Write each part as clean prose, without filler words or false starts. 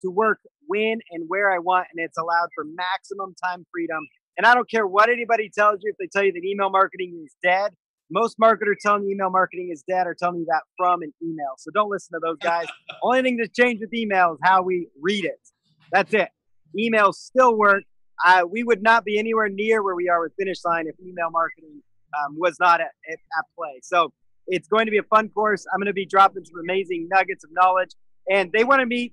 to work when and where I want, and it's allowed for maximum time freedom. And I don't care what anybody tells you. If they tell you that email marketing is dead, most marketers telling you email marketing is dead are telling you that from an email. So don't listen to those guys. Only thing that's changed with email is how we read it. That's it. Emails still work. We would not be anywhere near where we are with Finish Line if email marketing was not at play. So it's going to be a fun course. I'm going to be dropping some amazing nuggets of knowledge. And they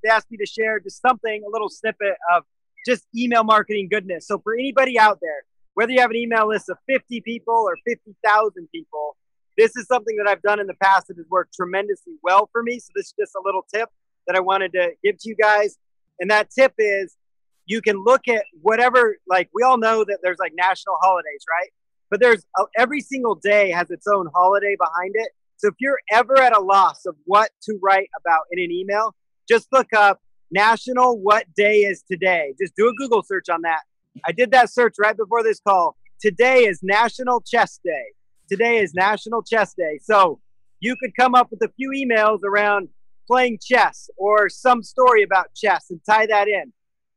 asked me to share just something, a little snippet of just email marketing goodness. So for anybody out there, whether you have an email list of 50 people or 50,000 people, this is something that I've done in the past that has worked tremendously well for me. So this is just a little tip that I wanted to give to you guys. And that tip is you can look at whatever, like we all know that there's like national holidays, right? But every single day has its own holiday behind it. So if you're ever at a loss of what to write about in an email, just look up National What Day Is Today. Just do a Google search on that. I did that search right before this call. Today is National Chess Day. Today is National Chess Day. So you could come up with a few emails around playing chess or some story about chess and tie that in.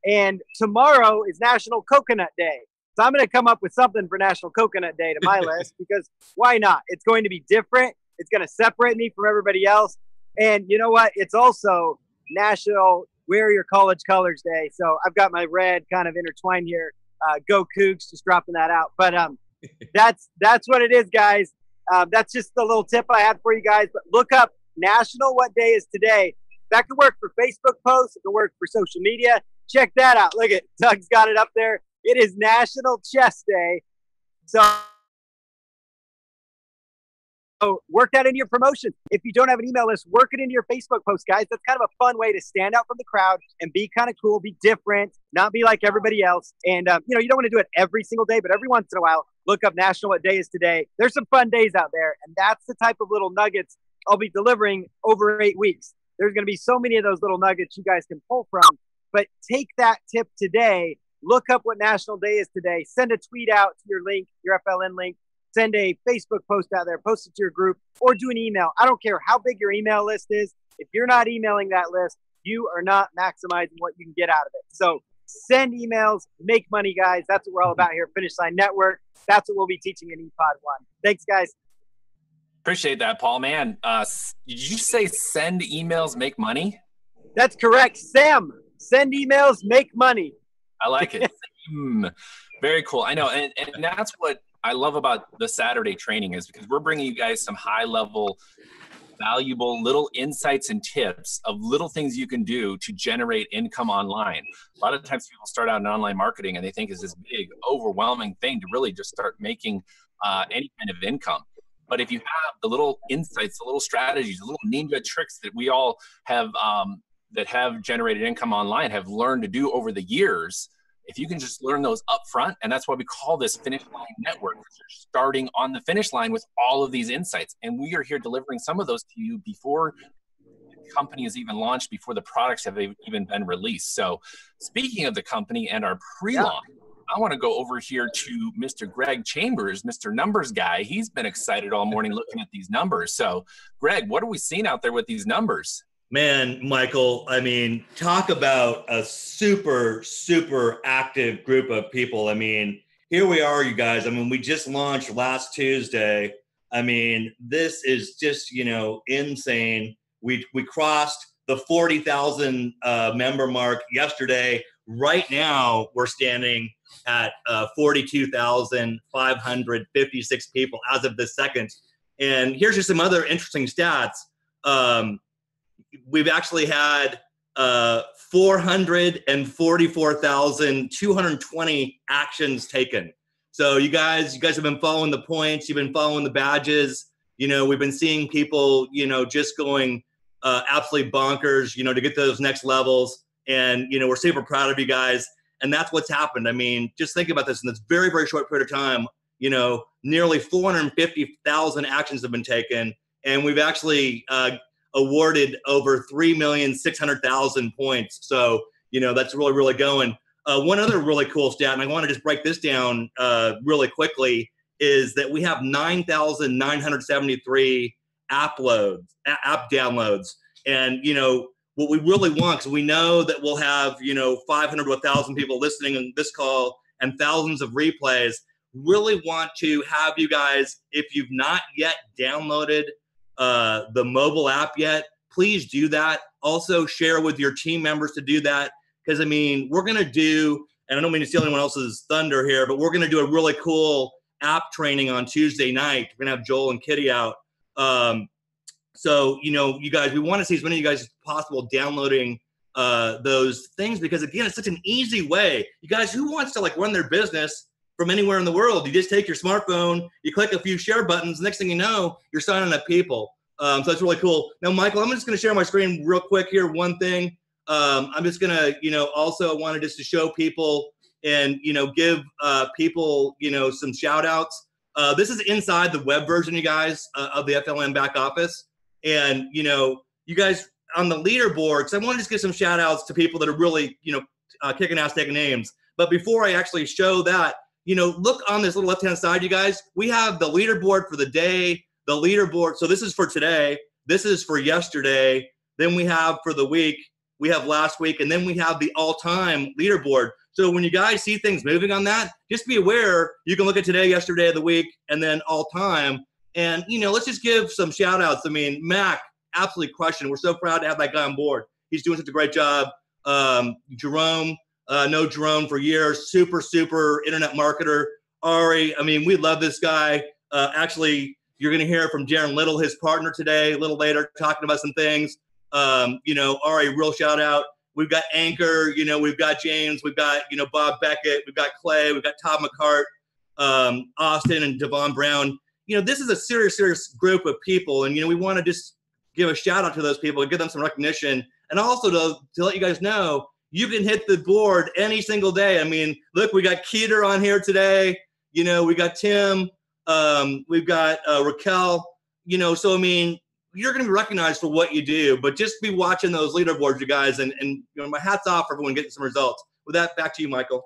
And tomorrow is National Coconut Day. So I'm going to come up with something for National Coconut Day to my list because why not? It's going to be different. It's going to separate me from everybody else. And you know what? It's also National Wear Your College Colors Day. So I've got my red kind of intertwined here. Go Cougs, just dropping that out. But that's what it is, guys. That's just a little tip I had for you guys. But look up National What Day Is Today. That could work for Facebook posts. It could work for social media. Check that out. Look at Doug's got it up there. It is National Chess Day. So work that into your promotion. If you don't have an email list, work it into your Facebook post, guys. That's kind of a fun way to stand out from the crowd and be kind of cool, be different, not be like everybody else. And, you don't want to do it every single day, but every once in a while, look up National What Day Is Today. There's some fun days out there. And that's the type of little nuggets I'll be delivering over 8 weeks. There's going to be so many of those little nuggets you guys can pull from. But take that tip today. Look up what National Day is today. Send a tweet out to your link, your FLN link. Send a Facebook post out there, post it to your group, or do an email. I don't care how big your email list is. If you're not emailing that list, you are not maximizing what you can get out of it. So send emails, make money, guys. That's what we're all about here at Finish Line Network. That's what we'll be teaching in ePod 1. Thanks, guys. Appreciate that, Paul. Man, did you say send emails, make money? That's correct. Sam, send emails, make money. I like it. Very cool. I know. And that's what I love about the Saturday training is because we're bringing you guys some high level, valuable little insights and tips of little things you can do to generate income online. A lot of times people start out in online marketing and they think it's this big, overwhelming thing to really just start making any kind of income. But if you have the little insights, the little strategies, the little ninja tricks that we all have that have generated income online have learned to do over the years, if you can just learn those up front, and that's why we call this Finish Line Network, because you're starting on the finish line with all of these insights. And we are here delivering some of those to you before the company is even launched, before the products have even been released. So speaking of the company and our pre-launch, I want to go over here to Mr. Greg Chambers, Mr. Numbers Guy. He's been excited all morning looking at these numbers. So Greg, what are we seeing out there with these numbers? Man, Michael, I mean, talk about a super, super active group of people. I mean, here we are, you guys. I mean, we just launched last Tuesday. I mean, this is just, insane. We crossed the 40,000 member mark yesterday. Right now, we're standing at 42,556 people as of this second. And here's just some other interesting stats. We've actually had 444,220 actions taken. So you guys have been following the points. You've been following the badges. We've been seeing people, just going absolutely bonkers, to get those next levels. And, we're super proud of you guys. And that's what's happened. I mean, just think about this in this very, very short period of time. Nearly 450,000 actions have been taken. And we've actually awarded over 3,600,000 points. So, that's really, really going. One other really cool stat, and I want to just break this down really quickly, is that we have 9,973 app downloads. And, what we really want, because we know that we'll have, 500 to 1,000 people listening on this call and thousands of replays, really want to have you guys, if you've not yet downloaded the mobile app yet, please do that. Also share with your team members to do that. Because, we're going to do, and I don't mean to steal anyone else's thunder here, but we're going to do a really cool app training on Tuesday night. We're going to have Joel and Kitty out. So, you guys, we want to see as many of you guys as possible downloading those things, because, again, it's such an easy way. You guys, who wants to run their business from anywhere in the world? You just take your smartphone, you click a few share buttons, next thing you know, you're signing up people. So that's really cool. Now, Michael, I'm just going to share my screen real quick here. One thing, I'm just going to, also I wanted just to show people and, give people, some shout outs. This is inside the web version, you guys, of the FLN back office. And, you guys on the leaderboard, because I want to just give some shout outs to people that are really, kicking ass, taking names. But before I actually show that, look on this little left-hand side, you guys, we have the leaderboard for the day, the leaderboard. So this is for today. This is for yesterday. Then we have for the week, we have last week, and then we have the all-time leaderboard. So when you guys see things moving on that, just be aware you can look at today, yesterday of the week, and then all-time. And, let's just give some shout-outs. Mac, absolutely crushing. We're so proud to have that guy on board. He's doing such a great job. Jerome, know Jerome for years, super internet marketer. Ari, we love this guy. Actually, you're going to hear from Darren Little, his partner today, a little later, talking about some things. Ari, real shout out. We've got Anchor, we've got James, we've got, Bob Beckett, we've got Clay, we've got Todd McCart, Austin and Devon Brown. This is a serious group of people. And, we want to just give a shout out to those people and give them some recognition. And also to let you guys know, you can hit the board any single day. Look, we got Keeter on here today. We got Tim. We've got Raquel. So you're going to be recognized for what you do, but just be watching those leaderboards, you guys. And my hat's off for everyone getting some results. With that, back to you, Michael.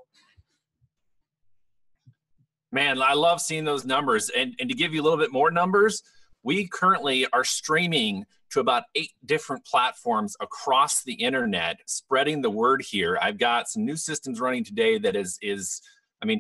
Man, I love seeing those numbers. And to give you a little bit more numbers, we currently are streaming to about 8 different platforms across the internet, spreading the word here. I've got some new systems running today that is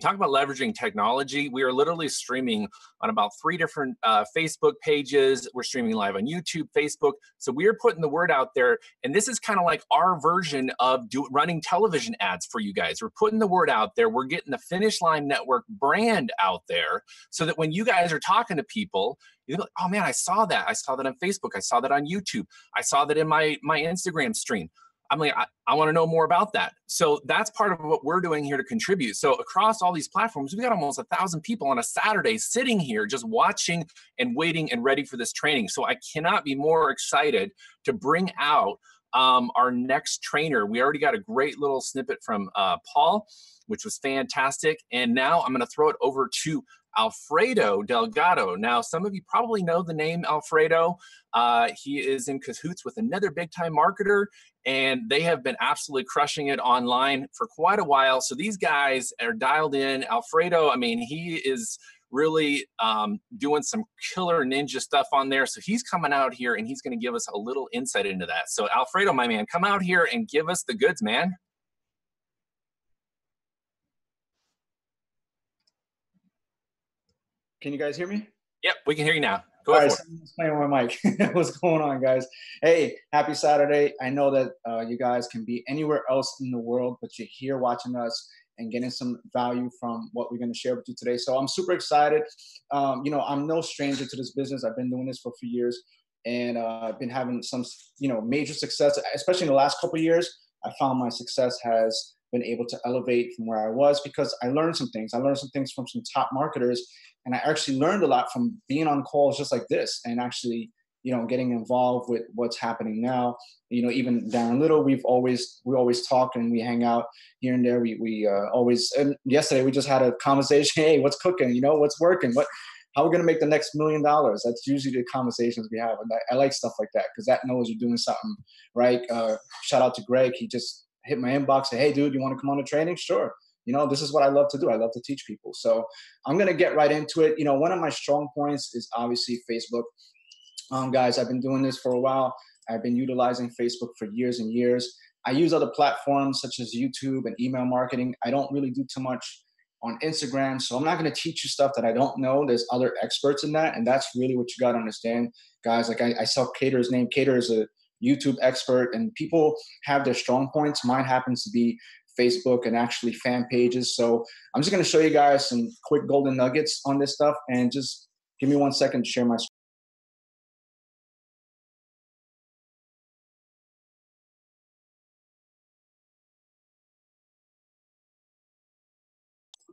talk about leveraging technology. We are literally streaming on about 3 different Facebook pages. We're streaming live on YouTube, Facebook. So we are putting the word out there. And this is kind of like our version of running television ads for you guys. We're putting the word out there. We're getting the Finish Line Network brand out there so that when you guys are talking to people, you're like, oh man, I saw that. I saw that on Facebook. I saw that on YouTube. I saw that in my Instagram stream. I'm like, I want to know more about that. So that's part of what we're doing here to contribute. So across all these platforms, we got almost 1,000 people on a Saturday sitting here just watching and waiting and ready for this training. So I cannot be more excited to bring out our next trainer. We already got a great little snippet from Paul, which was fantastic. And now I'm going to throw it over to Alfredo Delgado. Now, some of you probably know the name Alfredo. He is in cahoots with another big-time marketer, and they have been absolutely crushing it online for quite a while. So these guys are dialed in. Alfredo, he is really doing some killer ninja stuff on there. So he's coming out here, and he's going to give us a little insight into that. So Alfredo, my man, come out here and give us the goods, man. Can you guys hear me? Yep, we can hear you now. Go All ahead. right, someone's playing with my mic. What's going on, guys? Hey, happy Saturday. I know that you guys can be anywhere else in the world, but you're here watching us and getting some value from what we're going to share with you today. So I'm super excited. I'm no stranger to this business. I've been doing this for a few years, and I've been having some, major success, especially in the last couple of years. I found my success has been able to elevate from where I was because I learned some things. I learned some things from some top marketers. And I actually learned a lot from being on calls just like this and actually, getting involved with what's happening now. Even Darren Little, we always talk and we hang out here and there. We always, and yesterday we just had a conversation. Hey, what's cooking? What's working? How are we going to make the next $1 million? That's usually the conversations we have. And I like stuff like that because that knows you're doing something right. Shout out to Greg. He just hit my inbox. Say, hey, dude, you want to come on to training? Sure. This is what I love to do. I love to teach people. So I'm going to get right into it. One of my strong points is obviously Facebook. Guys, I've been doing this for a while. I've been utilizing Facebook for years and years. I use other platforms such as YouTube and email marketing. I don't really do too much on Instagram. So I'm not going to teach you stuff that I don't know. There's other experts in that. And that's really what you got to understand, guys. Like I saw Cater's name. Cater is a YouTube expert, and people have their strong points. Mine happens to be Facebook and actually fan pages. So I'm just going to show you guys some quick golden nuggets on this stuff, and just give me 1 second to share my screen.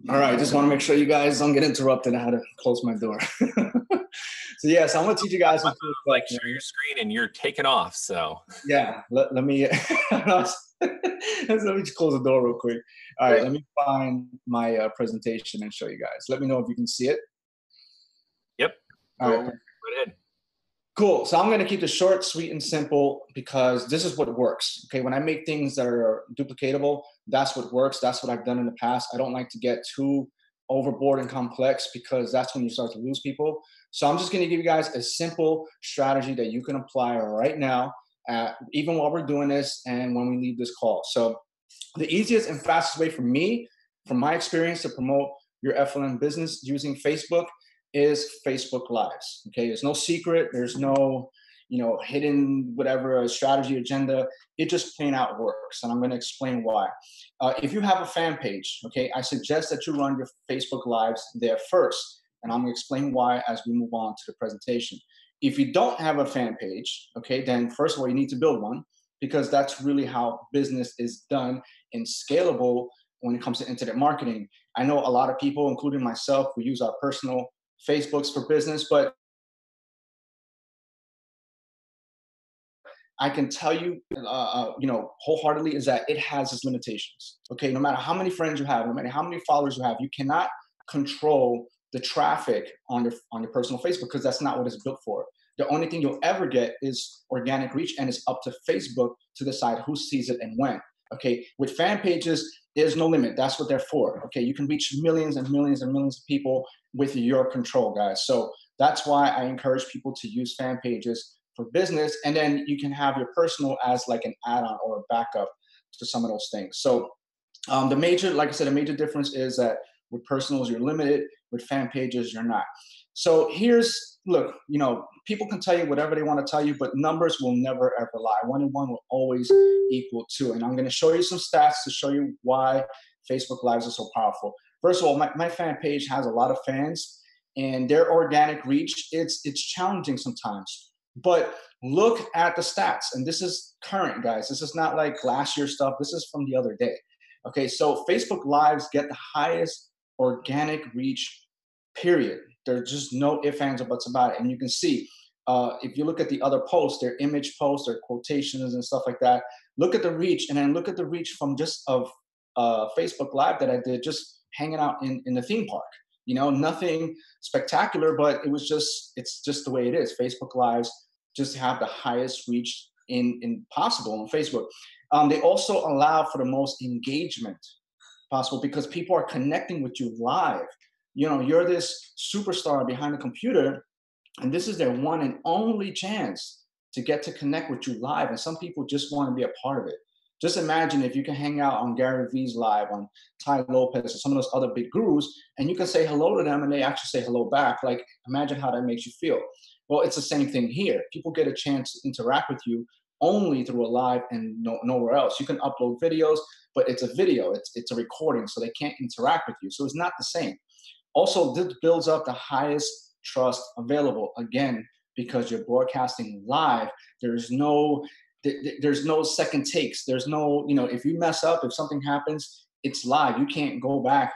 All right, just want to make sure you guys don't get interrupted. I had to close my door. So yes, I'm gonna teach you guys. Like share your screen and you're taking off. So yeah, let me let me just close the door real quick. All right, let me find my presentation and show you guys. Let me know if you can see it. Yep. All right. Go ahead. Cool. So I'm going to keep it short, sweet, and simple because this is what works. Okay. When I make things that are duplicatable, that's what works. That's what I've done in the past. I don't like to get too overboard and complex because that's when you start to lose people. So I'm just going to give you guys a simple strategy that you can apply right now, even while we're doing this and when we leave this call. So the easiest and fastest way for me, from my experience, to promote your FLM business using Facebook is Facebook Lives. Okay, there's no secret, there's no, hidden whatever strategy agenda. It just plain out works, and I'm going to explain why. If you have a fan page, okay, I suggest that you run your Facebook Lives there first, and I'm going to explain why as we move on to the presentation. If you don't have a fan page, okay, then first of all, you need to build one, because that's really how business is done and scalable when it comes to internet marketing. I know a lot of people, including myself, we use our personal Facebook's for business, but I can tell you, wholeheartedly is that it has its limitations. Okay, no matter how many friends you have, no matter how many followers you have, you cannot control the traffic on your personal Facebook, because that's not what it's built for. The only thing you'll ever get is organic reach, and it's up to Facebook to decide who sees it and when. Okay, with fan pages, there's no limit. That's what they're for. Okay, you can reach millions and millions and millions of people with your control, guys. So that's why I encourage people to use fan pages for business, and then you can have your personal as like an add-on or a backup to some of those things. So the major difference is that with personals, you're limited. With fan pages, you're not. So look, people can tell you whatever they want to tell you, but numbers will never, ever lie. 1 and 1 will always equal 2. And I'm going to show you some stats to show you why Facebook Lives are so powerful. First of all, my fan page has a lot of fans, and their organic reach, it's challenging sometimes. But look at the stats, and this is current, guys. This is not like last year's stuff. This is from the other day. Okay, so Facebook Lives get the highest organic reach, period. There's just no ifs, ands, or buts about it. And you can see, if you look at the other posts, their image posts, their quotations and stuff like that, look at the reach, and then look at the reach from just of Facebook Live that I did just hanging out in the theme park. Nothing spectacular, but it's just the way it is. Facebook Lives just have the highest reach in possible on Facebook. They also allow for the most engagement possible because people are connecting with you live. You're this superstar behind the computer, and this is their one and only chance to get to connect with you live. And some people just want to be a part of it. Just imagine if you can hang out on Gary Vee's live, on Tai Lopez, or some of those other big gurus, and you can say hello to them and they actually say hello back. Like, imagine how that makes you feel. Well, it's the same thing here. People get a chance to interact with you only through a live and nowhere else. You can upload videos, but it's a video, it's a recording, so they can't interact with you. So it's not the same. Also, this builds up the highest trust available, again, because you're broadcasting live. There's no second takes. There's no, if you mess up, if something happens, it's live. You can't go back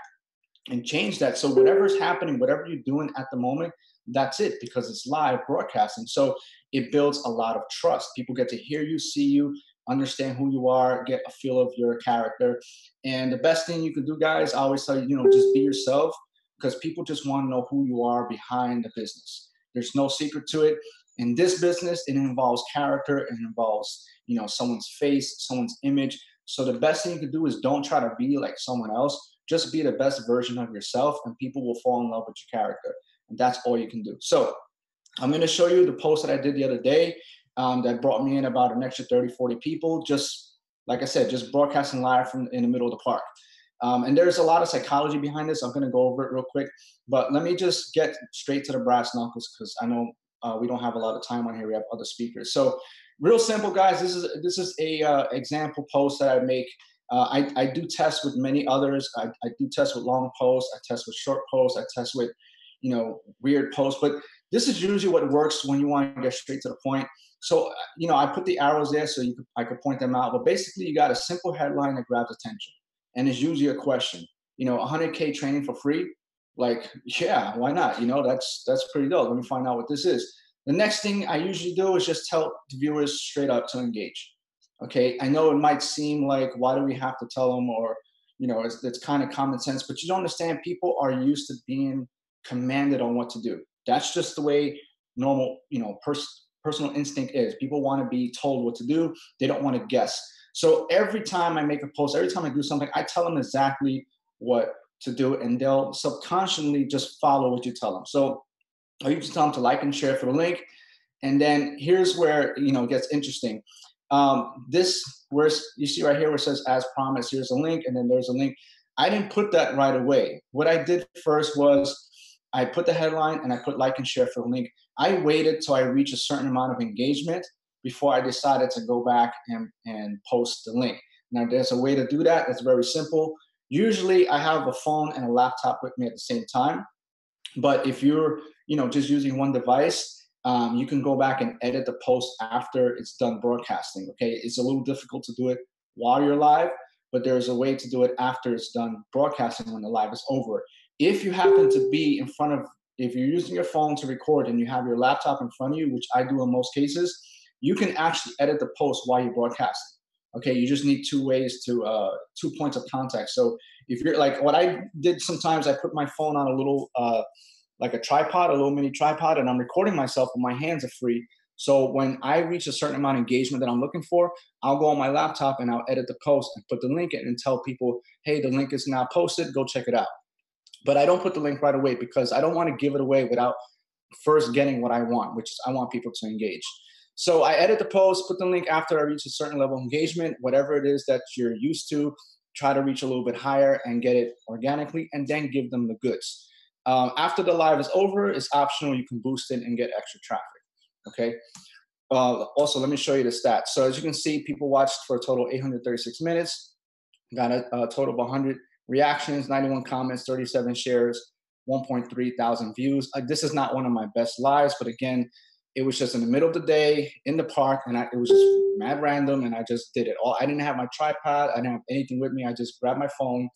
and change that. So whatever's happening, whatever you're doing at the moment, that's it, because it's live broadcasting. So it builds a lot of trust. People get to hear you, see you, understand who you are, get a feel of your character. And the best thing you can do, guys, I always tell you, just be yourself, because people just want to know who you are behind the business. There's no secret to it. In this business, it involves character, it involves, someone's face, someone's image. So the best thing you can do is don't try to be like someone else. Just be the best version of yourself, and people will fall in love with your character. And that's all you can do. So I'm going to show you the post that I did the other day. that brought me in about an extra 30, 40 people. Just like I said, just broadcasting live from in the middle of the park. And there's a lot of psychology behind this. I'm going to go over it real quick, but let me just get straight to the brass knuckles, because I know we don't have a lot of time on here. We have other speakers. So real simple, guys. This is a example post that I make. I do test with many others. I do test with long posts. I test with short posts. I test with, weird posts. But this is usually what works when you want to get straight to the point. So, I put the arrows there so I could point them out. But basically, you got a simple headline that grabs attention. And it's usually a question. 100K training for free? Like, yeah, why not? That's pretty dope. Let me find out what this is. The next thing I usually do is just tell the viewers straight up to engage. Okay, I know it might seem like, why do we have to tell them? Or, it's kind of common sense, but you don't understand, people are used to being commanded on what to do. That's just the way normal, personal instinct is. People want to be told what to do. They don't want to guess. So every time I make a post, every time I do something, I tell them exactly what to do, and they'll subconsciously just follow what you tell them. So I usually tell them to like and share for the link. And then here's where, it gets interesting. This, where you see right here where it says as promised, here's a link, and then there's a link. I didn't put that right away. What I did first was I put the headline and I put like and share for the link. I waited till I reached a certain amount of engagement before I decided to go back and post the link. Now, there's a way to do that. It's very simple. Usually I have a phone and a laptop with me at the same time. But if you're, just using one device, you can go back and edit the post after it's done broadcasting. Okay, it's a little difficult to do it while you're live, but there's a way to do it after it's done broadcasting, when the live is over. If you happen to be if you're using your phone to record and you have your laptop in front of you, which I do in most cases, you can actually edit the post while you're broadcasting. Okay, you just need 2 points of contact. So if you're like, what I did sometimes, I put my phone on a little, like a tripod, a little mini tripod, and I'm recording myself when my hands are free. So when I reach a certain amount of engagement that I'm looking for, I'll go on my laptop and I'll edit the post and put the link in and tell people, hey, the link is now posted, go check it out. But I don't put the link right away, because I don't want to give it away without first getting what I want, which is I want people to engage. So I edit the post, put the link after I reach a certain level of engagement, whatever it is that you're used to, try to reach a little bit higher and get it organically, and then give them the goods. After the live is over, it's optional. You can boost it and get extra traffic, okay? Also, let me show you the stats. So as you can see, people watched for a total of 836 minutes, got a total of 100 reactions, 91 comments, 37 shares, 1.3 thousand views. This is not one of my best lives, but again, it was just in the middle of the day in the park, and it was just mad random, and I just did it all. I didn't have my tripod. I didn't have anything with me. I just grabbed my phone.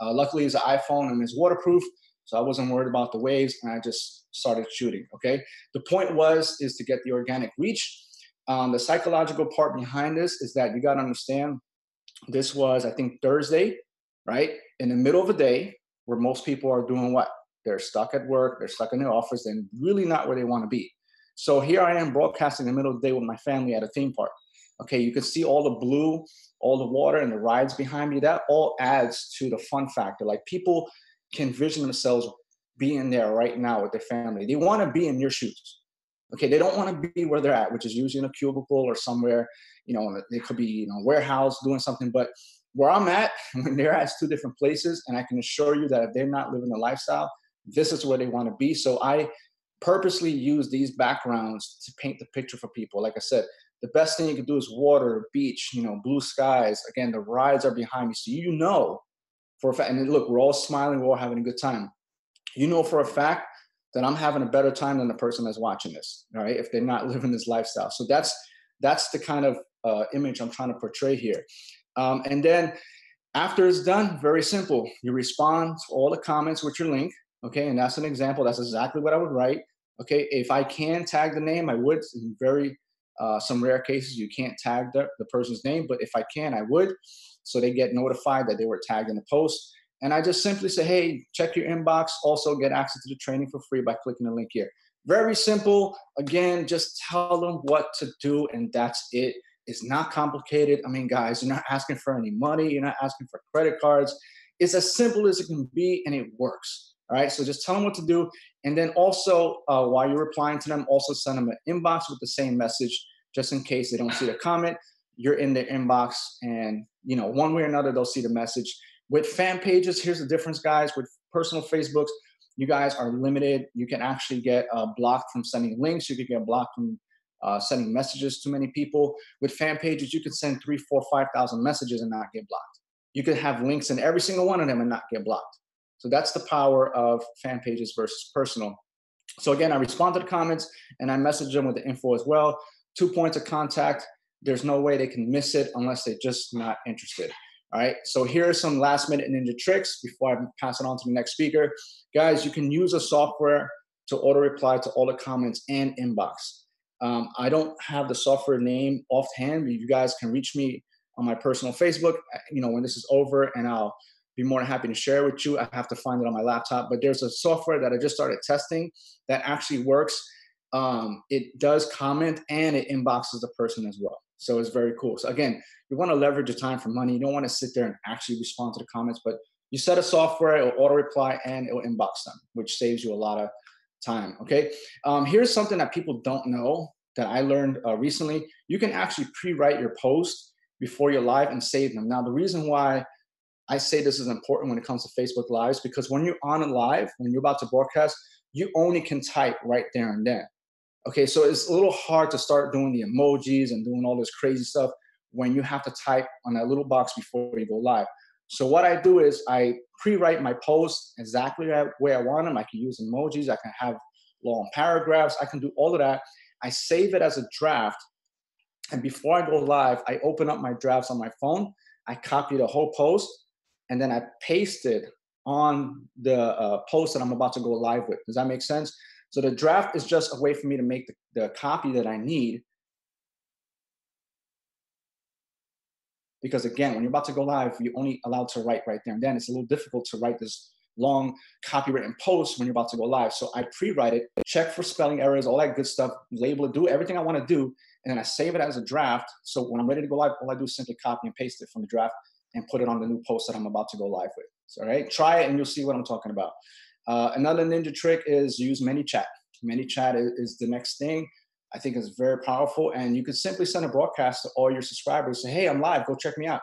Luckily, it's an iPhone, and it's waterproof, so I wasn't worried about the waves, and I just started shooting, okay? The point is to get the organic reach. The psychological part behind this is that you got to understand, this was, I think, Thursday, right? In the middle of the day, where most people are doing what? They're stuck at work. They're stuck in their office, and really not where they want to be. So here I am broadcasting in the middle of the day with my family at a theme park. Okay, you can see all the blue, all the water, and the rides behind me. That all adds to the fun factor. Like, people can vision themselves being there right now with their family. They want to be in your shoes. Okay, they don't want to be where they're at, which is usually in a cubicle or somewhere, it could be, warehouse doing something. But where I'm at, when they're at, 2 different places, and I can assure you that if they're not living the lifestyle, this is where they want to be. So I purposely use these backgrounds to paint the picture for people. Like I said, the best thing you can do is water, beach, blue skies. Again, the rides are behind me. So for a fact, and look, we're all smiling, we're all having a good time. For a fact that I'm having a better time than the person that's watching this, all right, if they're not living this lifestyle. So that's the kind of image I'm trying to portray here. And then after it's done, very simple. You respond to all the comments with your link, okay? And that's an example. That's exactly what I would write. Okay, if I can tag the name, I would. In very some rare cases, you can't tag the person's name, but if I can, I would. So they get notified that they were tagged in the post. And I just simply say, hey, check your inbox. Also get access to the training for free by clicking the link here. Very simple. Again, just tell them what to do, and that's it. It's not complicated. I mean, guys, you're not asking for any money. You're not asking for credit cards. It's as simple as it can be, and it works. All right, so just tell them what to do. And then also, while you're replying to them, also send them an inbox with the same message. just in case they don't see the comment. You're in their inbox, and you know, one way or another, they'll see the message. With fan pages, here's the difference, guys. With personal Facebooks, you guys are limited. You can actually get blocked from sending links. You can get blocked from sending messages to many people. With fan pages, you can send 3, 4, 5,000 messages and not get blocked. You can have links in every single one of them and not get blocked. So that's the power of fan pages versus personal. So again, I respond to the comments and I message them with the info as well. 2 points of contact. There's no way they can miss it unless they're just not interested. All right. So here are some last minute ninja tricks before I pass it on to the next speaker. Guys, you can use a software to auto reply to all the comments and inbox. I don't have the software name offhand, but you guys can reach me on my personal Facebook, you know, when this is over, and I'll be more than happy to share with you. I have to find it on my laptop, but there's a software that I just started testing that actually works. It does comment and it inboxes the person as well. So it's very cool. So again, you want to leverage your time for money. You don't want to sit there and actually respond to the comments, but you set a software, it'll auto reply and it'll inbox them, which saves you a lot of time. Okay. Here's something that people don't know that I learned recently. You can actually pre-write your post before you're live and save them. Now, the reason why I say this is important when it comes to Facebook Lives, because when you're on a live, when you're about to broadcast, you only can type right there and then. Okay, so it's a little hard to start doing the emojis and doing all this crazy stuff when you have to type on that little box before you go live. So what I do is I pre-write my posts exactly the way I want them. I can use emojis. I can have long paragraphs. I can do all of that. I save it as a draft. And before I go live, I open up my drafts on my phone. I copy the whole post, and then I paste it on the post that I'm about to go live with. Does that make sense? So the draft is just a way for me to make the copy that I need. Because again, when you're about to go live, you're only allowed to write right there and then. It's a little difficult to write this long copywritten post when you're about to go live. So I pre-write it, check for spelling errors, all that good stuff, label it, do everything I want to do, and then I save it as a draft. So when I'm ready to go live, all I do is simply copy and paste it from the draft and put it on the new post that I'm about to go live with. So, all right, try it and you'll see what I'm talking about. Another ninja trick is use ManyChat. ManyChat is the next thing. I think it's very powerful, and you can simply send a broadcast to all your subscribers. Say, hey, I'm live, go check me out.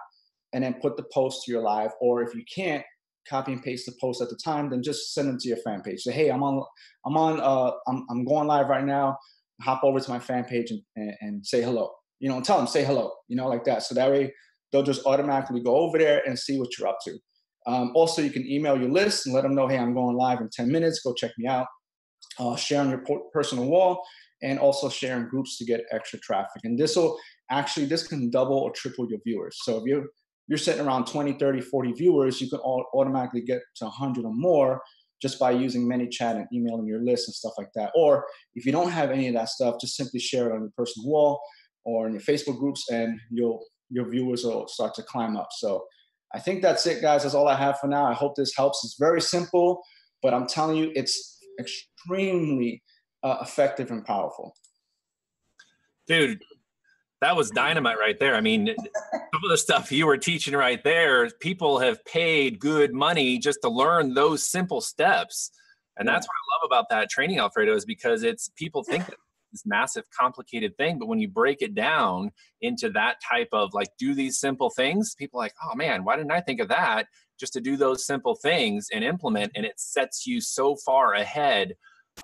And then put the post to your live, or if you can't, copy and paste the post at the time, then just send them to your fan page. Say, hey, I'm going live right now. Hop over to my fan page and say hello. You know, and tell them, say hello, you know, like that. So that way they'll just automatically go over there and see what you're up to. Also, you can email your list and let them know, hey, I'm going live in 10 minutes. Go check me out. Share on your personal wall, and also share in groups to get extra traffic. And this can double or triple your viewers. So if you're sitting around 20, 30, 40 viewers, you can automatically get to 100 or more just by using ManyChat and emailing your list and stuff like that. Or if you don't have any of that stuff, just simply share it on your personal wall or in your Facebook groups, and your viewers will start to climb up. So I think that's it, guys. That's all I have for now. I hope this helps. It's very simple, but I'm telling you, it's extremely effective and powerful. Dude, that was dynamite right there. I mean, some of the stuff you were teaching right there, people have paid good money just to learn those simple steps. And that's what I love about that training, Alfredo, is because people think that this massive complicated thing, but when you break it down into that type of like, do these simple things, people are like, oh man, why didn't I think of that? Just to do those simple things and implement, and it sets you so far ahead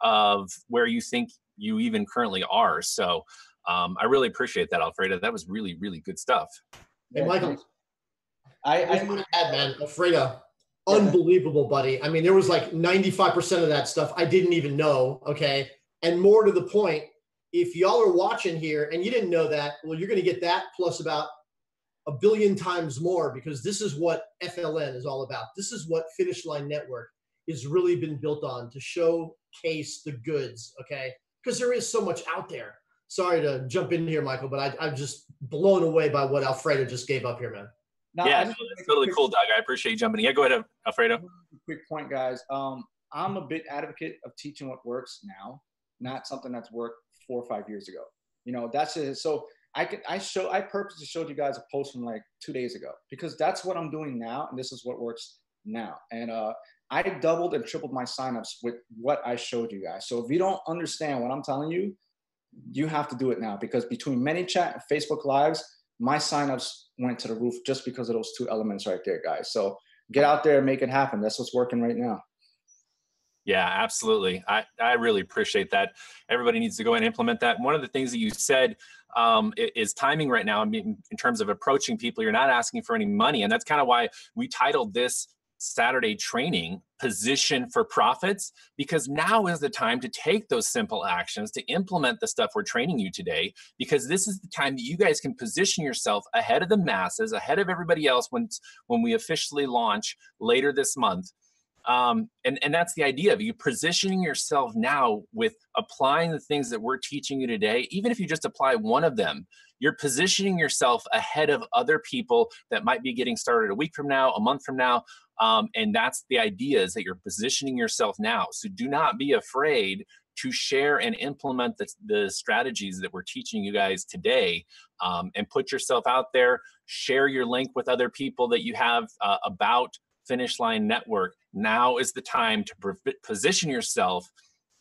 of where you think you even currently are. So I really appreciate that, Alfredo. That was really, really good stuff. Hey, Michael. I want to add, man, Alfredo, unbelievable, buddy. I mean, there was like 95% of that stuff I didn't even know, okay? And more to the point, if y'all are watching here and you didn't know that, well, you're going to get that plus about 1 billion times more, because this is what FLN is all about. This is what Finish Line Network has really been built on, to showcase the goods, okay? Because there is so much out there. Sorry to jump in here, Michael, but I'm just blown away by what Alfredo just gave up here, man. Now, yeah, that's totally cool, Doug. I appreciate you jumping in. Yeah, go ahead, Alfredo. Quick point, guys. I'm a big advocate of teaching what works now, not something that's worked 4 or 5 years ago. You know, that's it. So I purposely showed you guys a post from like 2 days ago, because that's what I'm doing now, and this is what works now. And I doubled and tripled my signups with what I showed you guys. So if you don't understand what I'm telling you, you have to do it now, because between ManyChat and Facebook Lives, my signups went to the roof just because of those two elements right there, guys. So get out there and make it happen. That's what's working right now. Yeah, absolutely. I really appreciate that. Everybody needs to go and implement that. And one of the things that you said is timing right now. I mean, in terms of approaching people, you're not asking for any money. And that's kind of why we titled this Saturday training Position for Profits, because now is the time to take those simple actions to implement the stuff we're training you today, because this is the time that you guys can position yourself ahead of the masses, ahead of everybody else when we officially launch later this month. And that's the idea of you positioning yourself now with applying the things that we're teaching you today. Even if you just apply one of them, you're positioning yourself ahead of other people that might be getting started a week from now, a month from now. And that's the idea, is that you're positioning yourself now. So do not be afraid to share and implement the strategies that we're teaching you guys today, and put yourself out there. Share your link with other people that you have about Finish Line Network. Now is the time to position yourself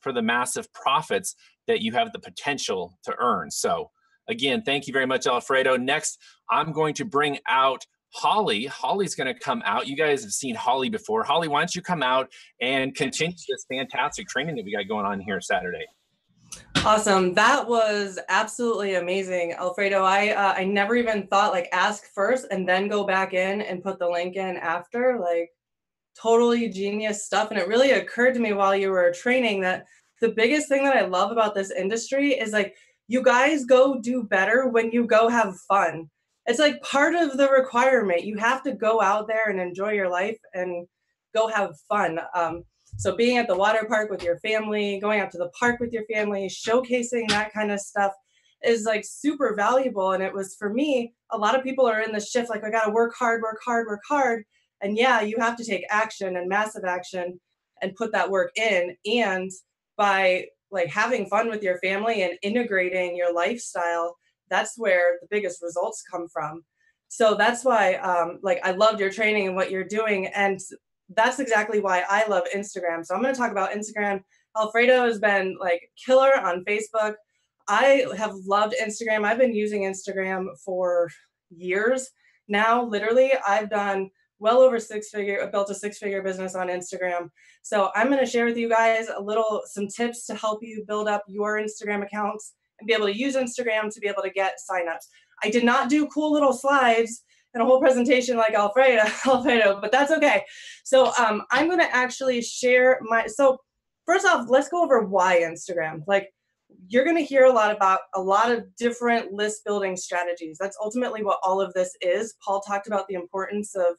for the massive profits that you have the potential to earn. So again, thank you very much, Alfredo. Next, I'm going to bring out Holly. Holly's going to come out. You guys have seen Holly before. Holly, why don't you come out and continue this fantastic training that we got going on here Saturday? Awesome. That was absolutely amazing, Alfredo. I never even thought, like, ask first and then go back in and put the link in after. Like, totally genius stuff. And it really occurred to me while you were training that the biggest thing that I love about this industry is, like, you guys go do better when you go have fun. It's like part of the requirement. You have to go out there and enjoy your life and go have fun. So being at the water park with your family, going out to the park with your family, showcasing that kind of stuff is, like, super valuable. And it was, for me, a lot of people are in the shift, like, I got to work hard, work hard, work hard. And yeah, you have to take action and massive action and put that work in. And by, like, having fun with your family and integrating your lifestyle, that's where the biggest results come from. So that's why, like, I loved your training and what you're doing. And that's exactly why I love Instagram. So I'm going to talk about Instagram. Alfredo has been, like, killer on Facebook. I have loved Instagram. I've been using Instagram for years now. Literally, I've done well over built a six-figure business on Instagram. So I'm going to share with you guys some tips to help you build up your Instagram accounts and be able to use Instagram to be able to get signups. I did not do cool little slides and a whole presentation like Alfredo, but that's okay. So I'm going to actually share so first off, let's go over why Instagram. Like, you're going to hear a lot about a lot of different list building strategies. That's ultimately what all of this is. Paul talked about the importance of,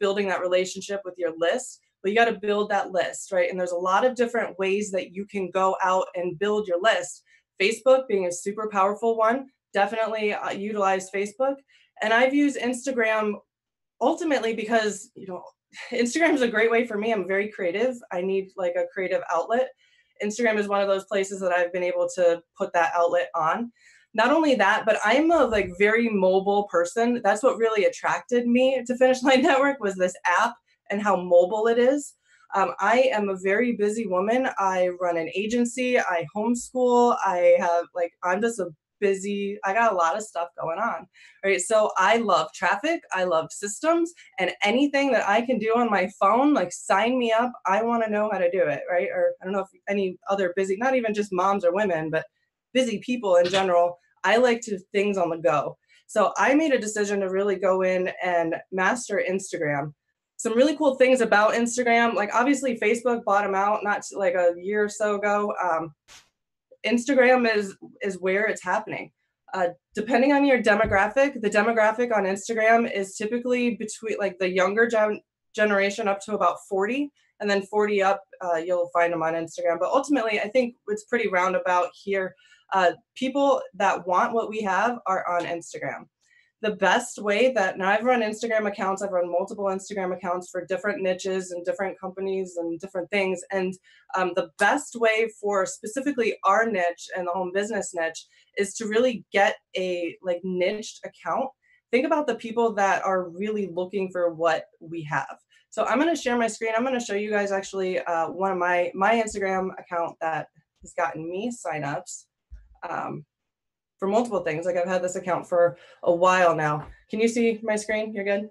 building that relationship with your list, but you got to build that list, right? And there's a lot of different ways that you can go out and build your list. Facebook being a super powerful one, definitely utilize Facebook. And I've used Instagram ultimately because, Instagram is a great way for me. I'm very creative. I need, like, a creative outlet. Instagram is one of those places that I've been able to put that outlet on. Not only that, but I'm a, like, very mobile person. That's what really attracted me to Finish Line Network, was this app and how mobile it is. I am a very busy woman. I run an agency. I homeschool. I'm just I got a lot of stuff going on, right? So I love traffic. I love systems, and anything that I can do on my phone, like, sign me up. I want to know how to do it, right? Or I don't know if any other busy, not even just moms or women, but busy people in general, I like to things on the go. So I made a decision to really go in and master Instagram. Some really cool things about Instagram, like, obviously Facebook bottomed out not like a year or so ago. Instagram is where it's happening. Depending on your demographic, the demographic on Instagram is typically between, like, the younger generation up to about 40, and then 40 up, you'll find them on Instagram. But ultimately, I think it's pretty roundabout here. People that want what we have are on Instagram. The best way now I've run Instagram accounts, I've run multiple Instagram accounts for different niches and different companies and different things. And the best way for specifically our niche and the home business niche is to really get a, like, niched account. Think about the people that are really looking for what we have. So I'm going to share my screen. I'm going to show you guys actually one of my Instagram account that has gotten me signups. for multiple things. Like I've had this account for a while now. Can you see my screen? You're good?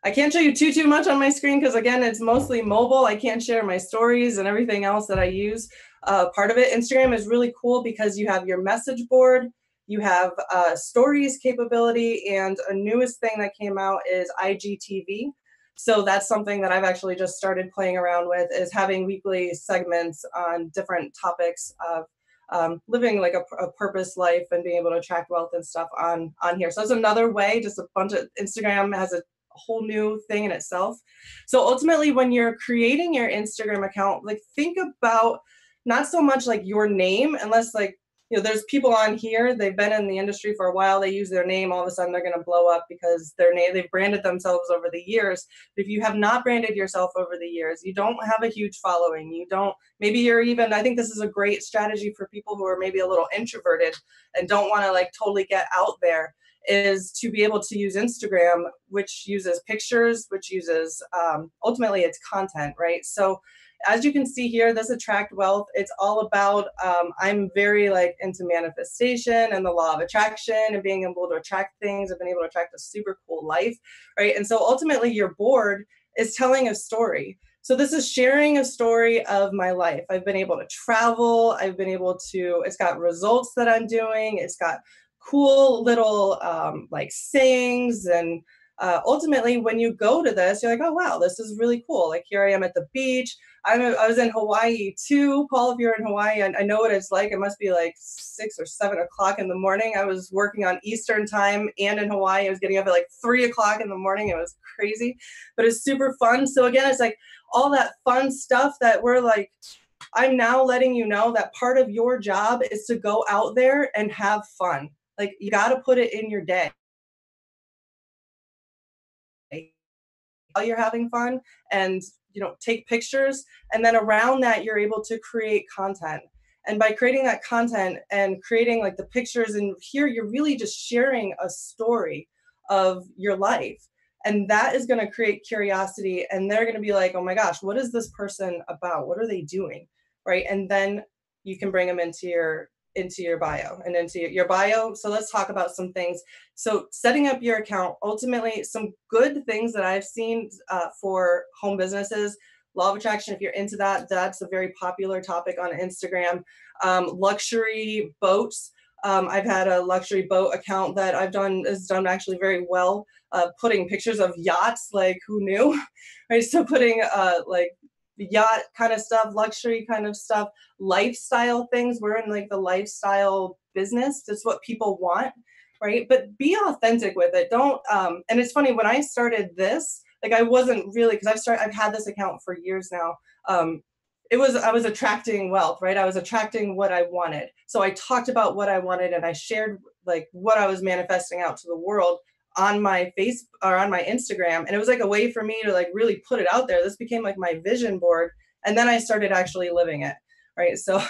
I can't show you too much on my screen because again, it's mostly mobile. I can't share my stories and everything else that I use. Part of it, Instagram is really cool because you have your message board, you have stories capability, and a newest thing that came out is IGTV. So that's something that I've actually just started playing around with, is having weekly segments on different topics of living like a purpose life and being able to attract wealth and stuff on here. So it's another way, just a bunch of, Instagram has a whole new thing in itself. So ultimately, when you're creating your Instagram account, like think about not so much like your name, unless like, you know, there's people on here, they've been in the industry for a while, they use their name, all of a sudden they're going to blow up because their name, they've branded themselves over the years. But if you have not branded yourself over the years, you don't have a huge following, you don't, maybe you're even, I think this is a great strategy for people who are maybe a little introverted and don't want to like totally get out there, is to be able to use Instagram, which uses pictures, which uses, ultimately it's content, right? So as you can see here, this Attract Wealth, it's all about, I'm very like into manifestation and the law of attraction and being able to attract things. I've been able to attract a super cool life, right? And so ultimately your board is telling a story. So this is sharing a story of my life. I've been able to travel. I've been able to, it's got results that I'm doing. It's got cool little like sayings, and ultimately when you go to this, you're like, oh wow, this is really cool. Like here I am at the beach. I was in Hawaii too. Paul, if you're in Hawaii, I know what it's like. It must be like 6 or 7 o'clock in the morning. I was working on Eastern time and in Hawaii. I was getting up at like 3 o'clock in the morning. It was crazy, but it's super fun. So again, it's like all that fun stuff that we're like, I'm now letting you know that part of your job is to go out there and have fun. Like you got to put it in your day while you're having fun, and you know, take pictures, and then around that you're able to create content. And by creating that content and creating like the pictures, and here you're really just sharing a story of your life, and that is going to create curiosity, and they're going to be like, oh my gosh, what is this person about? What are they doing? Right? And then you can bring them into your bio and into your bio. So let's talk about some things. So setting up your account, ultimately some good things that I've seen for home businesses, law of attraction, if you're into that, that's a very popular topic on Instagram. Luxury boats. I've had a luxury boat account that is done actually very well, putting pictures of yachts, like who knew, right? So putting like yacht kind of stuff, luxury kind of stuff, lifestyle things. We're in like the lifestyle business. That's what people want, right? But be authentic with it. Don't, and it's funny, when I started this, like I wasn't really, because I've had this account for years now. I was attracting wealth, right? I was attracting what I wanted. So I talked about what I wanted, and I shared like what I was manifesting out to the world on my face or on my Instagram. And it was like a way for me to like really put it out there. This became like my vision board. And then I started actually living it. Right. So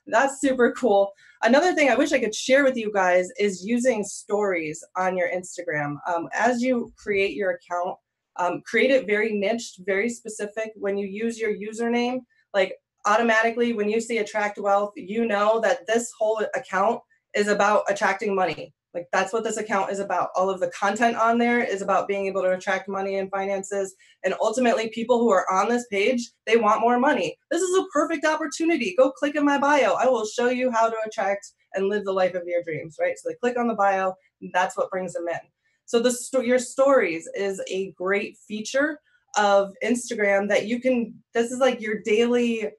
that's super cool. Another thing I wish I could share with you guys is using stories on your Instagram. As you create your account, create it very niched, very specific. When you use your username, like automatically when you see Attract Wealth, you know that this whole account is about attracting money. Like that's what this account is about. All of the content on there is about being able to attract money and finances. And ultimately people who are on this page, they want more money. This is a perfect opportunity. Go click in my bio. I will show you how to attract and live the life of your dreams, right? So they click on the bio, and that's what brings them in. So your stories is a great feature of Instagram that you can, this is like your daily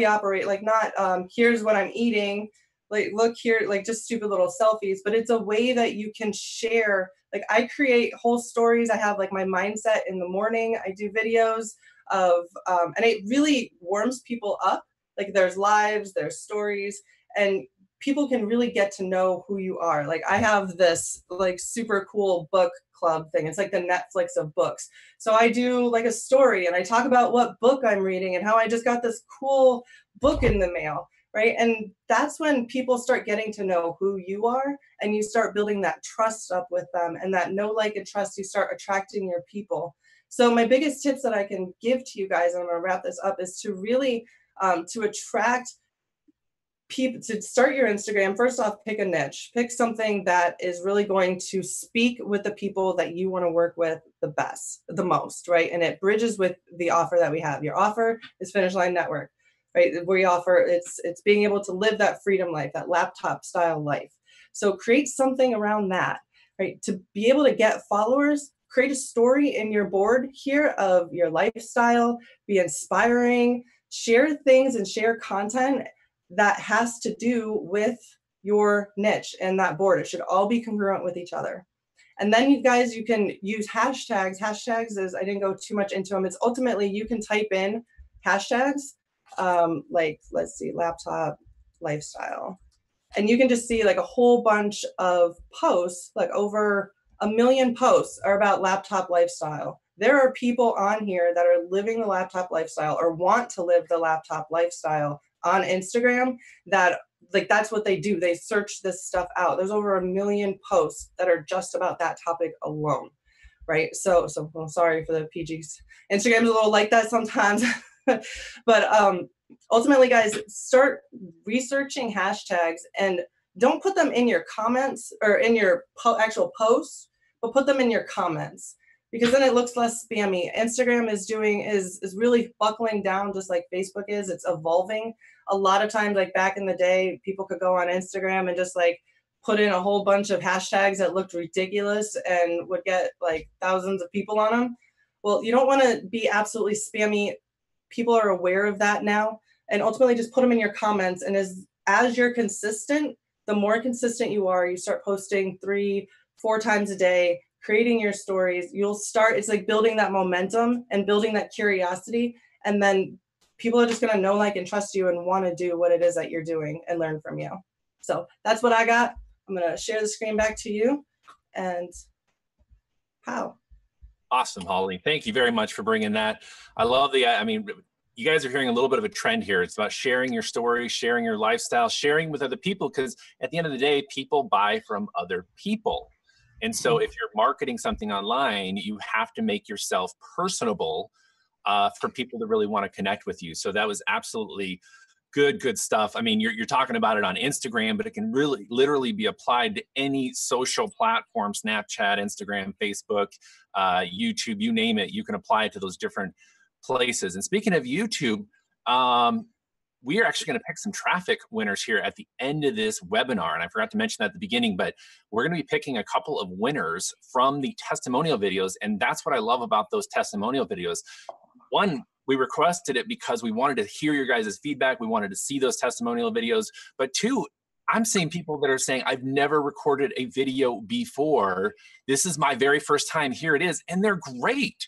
operate, like not here's what I'm eating, like look here, like just stupid little selfies, but it's a way that you can share. Like I create whole stories. I have like my mindset in the morning. I do videos of, and it really warms people up. Like there's lives, there's stories, and people can really get to know who you are. Like I have this like super cool book club thing. It's like the Netflix of books. So I do like a story and I talk about what book I'm reading and how I just got this cool book in the mail. Right. And that's when people start getting to know who you are, and you start building that trust up with them, and that know, like, and trust, you start attracting your people. So my biggest tips that I can give to you guys, and I'm going to wrap this up, is to really to attract people to start your Instagram, first off, pick a niche, pick something that is really going to speak with the people that you want to work with the most, right? And it bridges with the offer that we have. Your offer is Finish Line Network, right? We offer, it's being able to live that freedom life, that laptop style life. So create something around that, right? To be able to get followers, create a story in your board here of your lifestyle, be inspiring, share things and share content that has to do with your niche and that board. It should all be congruent with each other. And then you guys, you can use hashtags. Hashtags is, I didn't go too much into them. It's ultimately, you can type in hashtags, like, let's see, laptop lifestyle. And you can just see like a whole bunch of posts, like over 1 million posts are about laptop lifestyle. There are people on here that are living the laptop lifestyle or want to live the laptop lifestyle on Instagram that like that's what they do. They search this stuff out. There's over 1 million posts that are just about that topic alone, right? So I'm sorry for the PGs. Instagram's a little like that sometimes, but ultimately, guys, start researching hashtags and don't put them in your comments or in your actual posts, but put them in your comments, because then it looks less spammy. Instagram is really buckling down just like Facebook is. It's evolving. A lot of times, like back in the day, people could go on Instagram and just like put in a whole bunch of hashtags that looked ridiculous and would get like thousands of people on them. Well, you don't want to be absolutely spammy. People are aware of that now. And ultimately just put them in your comments. And as you're consistent, the more consistent you are, you start posting 3-4 times a day, creating your stories, it's like building that momentum and building that curiosity. And then people are just going to know, like, and trust you and want to do what it is that you're doing and learn from you. So that's what I got. I'm going to share the screen back to you. And how? Awesome, Holly. Thank you very much for bringing that. I love you guys are hearing a little bit of a trend here. It's about sharing your story, sharing your lifestyle, sharing with other people, because at the end of the day, people buy from other people. And so if you're marketing something online, you have to make yourself personable for people to really want to connect with you. So that was absolutely good stuff. I mean, you're talking about it on Instagram, but it can really literally be applied to any social platform, Snapchat, Instagram, Facebook, YouTube, you name it. You can apply it to those different places. And speaking of YouTube, we are actually going to pick some traffic winners here at the end of this webinar. And I forgot to mention that at the beginning, but we're going to be picking a couple of winners from the testimonial videos. And that's what I love about those testimonial videos. One, we requested it because we wanted to hear your guys' feedback. We wanted to see those testimonial videos. But two, I'm seeing people that are saying, I've never recorded a video before. This is my very first time. Here it is. And they're great.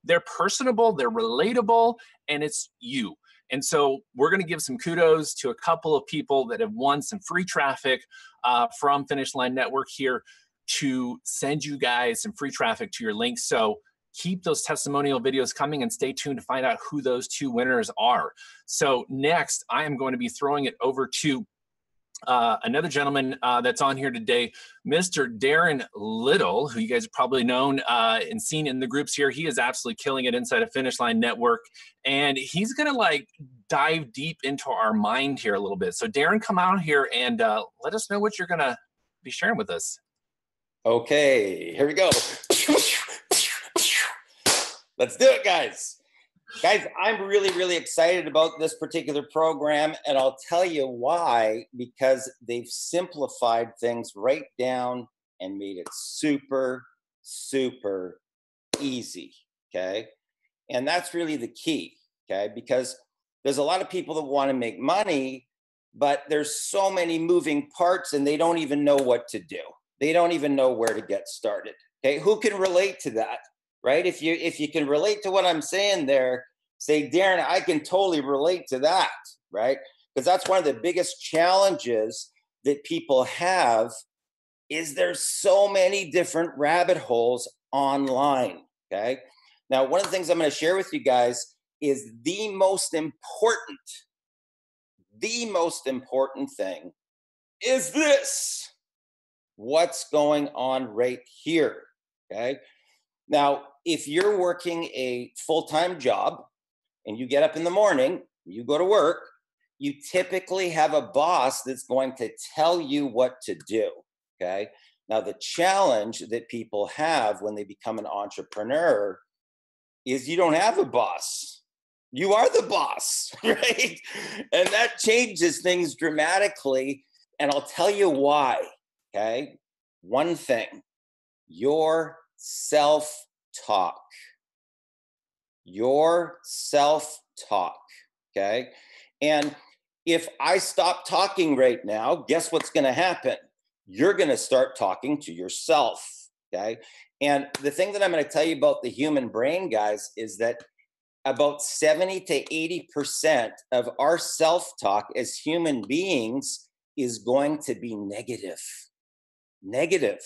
They're personable, they're relatable, and it's you. And so we're going to give some kudos to a couple of people that have won some free traffic from Finish Line Network here to send you guys some free traffic to your link. So keep those testimonial videos coming and stay tuned to find out who those 2 winners are. So next, I am going to be throwing it over to another gentleman that's on here today, Mr. Darren Little, who you guys have probably known and seen in the groups here. He is absolutely killing it inside of Finish Line Network. And he's going to like dive deep into our mind here a little bit. So Darren, come out here and let us know what you're going to be sharing with us. Okay, here we go. Let's do it, guys. Guys, I'm really excited about this particular program, and I'll tell you why, because they've simplified things right down and made it super easy, okay? And that's really the key, okay? Because there's a lot of people that want to make money, but there's so many moving parts and they don't even know what to do. They don't even know where to get started, okay? Who can relate to that, right? If you can relate to what I'm saying there, say, Darren, I can totally relate to that, right? Because that's one of the biggest challenges that people have is there's so many different rabbit holes online, okay? Now, one of the things I'm going to share with you guys is the most important thing is this. What's going on right here, okay? Now, if you're working a full-time job, and you get up in the morning, you go to work, you typically have a boss that's going to tell you what to do. Okay. Now, the challenge that people have when they become an entrepreneur is you don't have a boss. You are the boss, right? And that changes things dramatically. And I'll tell you why. Okay. One thing, your self-talk. Your self-talk. Okay. And if I stop talking right now, guess what's going to happen? You're going to start talking to yourself. Okay. And the thing that I'm going to tell you about the human brain, guys, is that about 70 to 80% of our self-talk as human beings is going to be negative. Negative.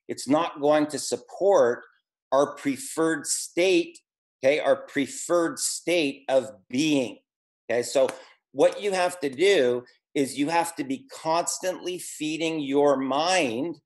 It's not going to support our preferred state, okay, our preferred state of being. Okay, so what you have to do is you have to be constantly feeding your mind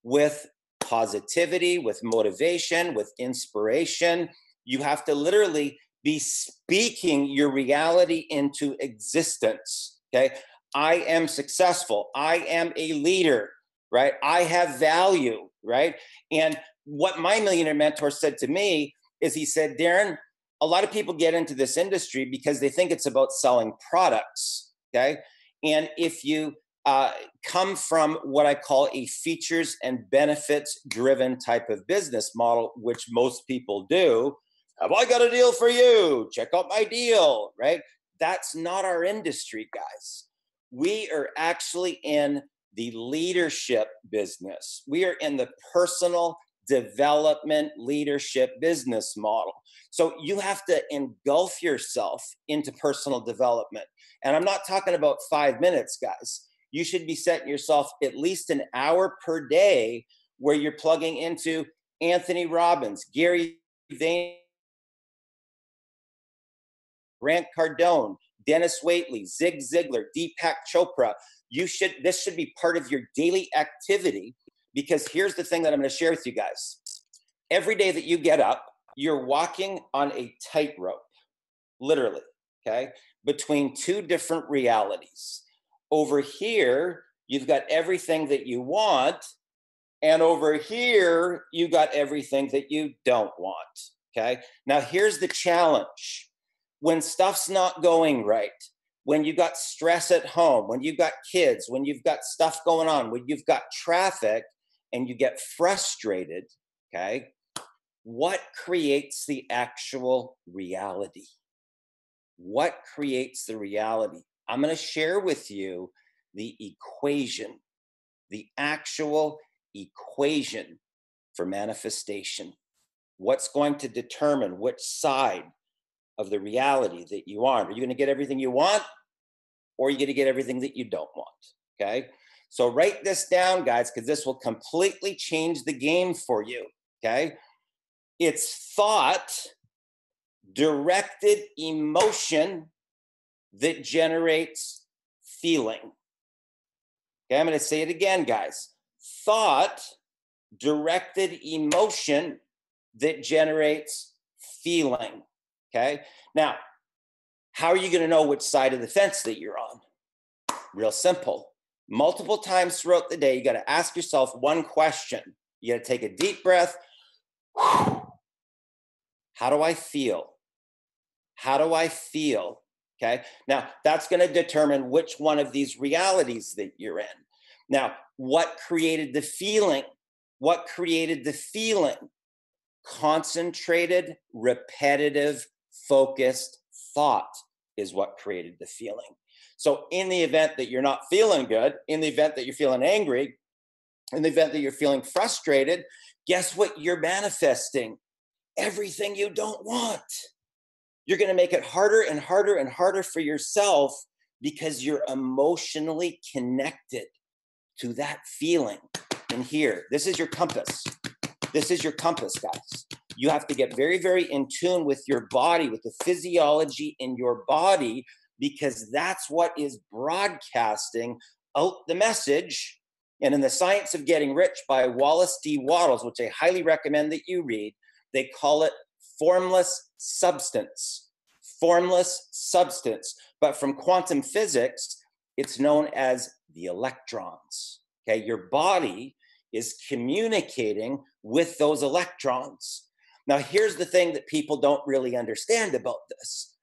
with positivity, with motivation, with inspiration. You have to literally be speaking your reality into existence. Okay, I am successful. I am a leader, right? I have value, right? And what my millionaire mentor said to me is he said, Darren, a lot of people get into this industry because they think it's about selling products, okay? And if you come from what I call a features and benefits driven type of business model, which most people do, have I got a deal for you? Check out my deal, right? That's not our industry, guys. We are actually in the leadership business. We are in the personal development leadership business model. So you have to engulf yourself into personal development. And I'm not talking about 5 minutes, guys. You should be setting yourself at least an hour per day where you're plugging into Anthony Robbins, Gary Vaynerchuk, Grant Cardone, Dennis Waitley, Zig Ziglar, Deepak Chopra. This should be part of your daily activity, because here's the thing that I'm going to share with you guys. Every day that you get up, you're walking on a tightrope, literally, okay, between two different realities. Over here, you've got everything that you want, and over here, you got everything that you don't want, okay? Now, here's the challenge. When stuff's not going right, when you've got stress at home, when you've got kids, when you've got stuff going on, when you've got traffic and you get frustrated, okay, what creates the actual reality? What creates the reality? I'm going to share with you the equation, the actual equation for manifestation. What's going to determine which side of the reality that you are? Are you going to get everything you want, or are you going to get everything that you don't want? Okay. So write this down, guys, because this will completely change the game for you. Okay. It's thought directed emotion that generates feeling. Okay. I'm going to say it again, guys. Thought directed emotion that generates feeling. Okay. Now, how are you going to know which side of the fence that you're on? Real simple. Multiple times throughout the day, you got to ask yourself one question. You got to take a deep breath. How do I feel? How do I feel? Okay. Now, that's going to determine which one of these realities that you're in. Now, what created the feeling? What created the feeling? Concentrated, repetitive, focused thought is what created the feeling. So in the event that you're not feeling good, in the event that you're feeling angry, in the event that you're feeling frustrated, guess what you're manifesting? Everything you don't want. You're going to make it harder and harder and harder for yourself because you're emotionally connected to that feeling. And here, this is your compass. This is your compass, guys. You have to get very, very in tune with your body, with the physiology in your body, because that's what is broadcasting out the message. And in The Science of Getting Rich by Wallace D. Wattles, which I highly recommend that you read, they call it formless substance. formless substance. But from quantum physics, it's known as the electrons. Okay, your body is communicating with those electrons. Now, here's the thing that people don't really understand about this.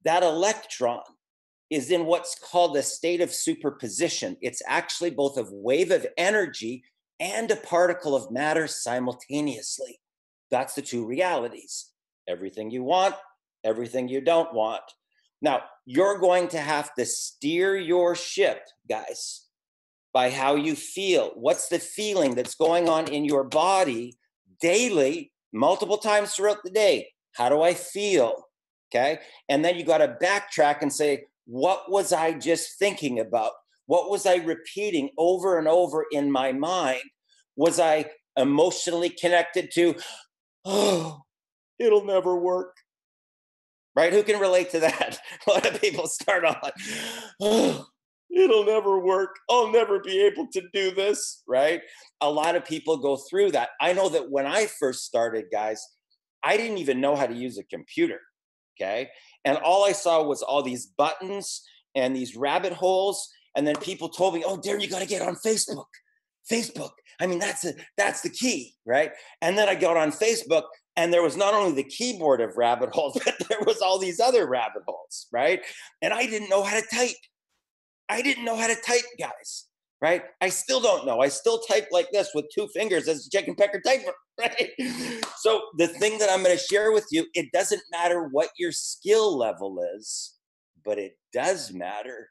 That electron is in what's called a state of superposition. It's actually both a wave of energy and a particle of matter simultaneously. That's the two realities. Everything you want, everything you don't want. Now, you're going to have to steer your ship, guys, by how you feel. What's the feeling that's going on in your body daily, multiple times throughout the day? How do I feel? Okay. And then you got to backtrack and say, what was I just thinking about? What was I repeating over and over in my mind? Was I emotionally connected to, oh, it'll never work? Right? Who can relate to that? A lot of people start off, oh, it'll never work. I'll never be able to do this, right? A lot of people go through that. I know that when I first started, guys, I didn't even know how to use a computer, okay? And all I saw was all these buttons and these rabbit holes. And then people told me, oh, Darren, you got to get on Facebook. Facebook. I mean, that's the key, right? And then I got on Facebook, and there was not only the keyboard of rabbit holes, but there was all these other rabbit holes, right? And I didn't know how to type. I didn't know how to type, guys, right? I still don't know. I still type like this with two fingers as a Chicken Pecker typer, right? So the thing that I'm going to share with you, it doesn't matter what your skill level is, but it does matter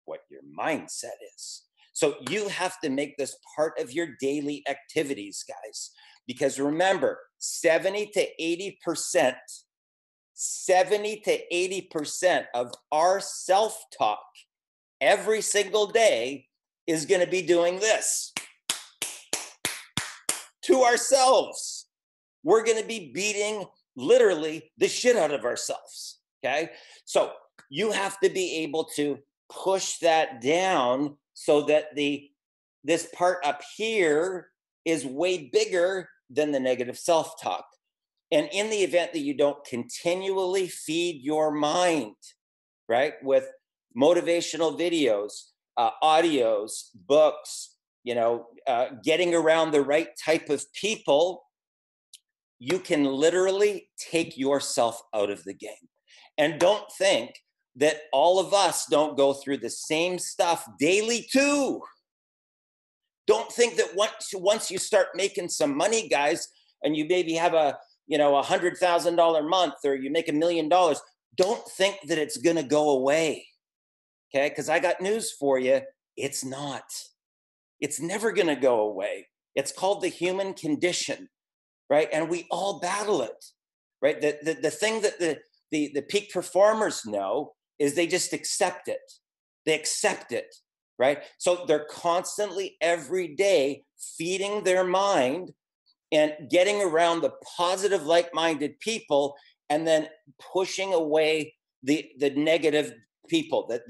what your mindset is. So you have to make this part of your daily activities, guys, because remember, 70 to 80% of our self-talk every single day is going to be doing this to ourselves. We're going to be beating literally the shit out of ourselves. Okay. So you have to be able to push that down so that this part up here is way bigger than the negative self-talk. And in the event that you don't continually feed your mind, right, with motivational videos, audios, books, getting around the right type of people, you can literally take yourself out of the game. And don't think that all of us don't go through the same stuff daily too. Don't think that once you start making some money, guys, and you maybe have a $100,000 month, or you make $1 million, don't think that it's going to go away. Okay, because I got news for you. It's not. It's never going to go away. It's called the human condition, right? And we all battle it, right? The thing that the peak performers know is they just accept it. They accept it, right? So they're constantly every day feeding their mind and getting around the positive, like-minded people, and then pushing away the negative people that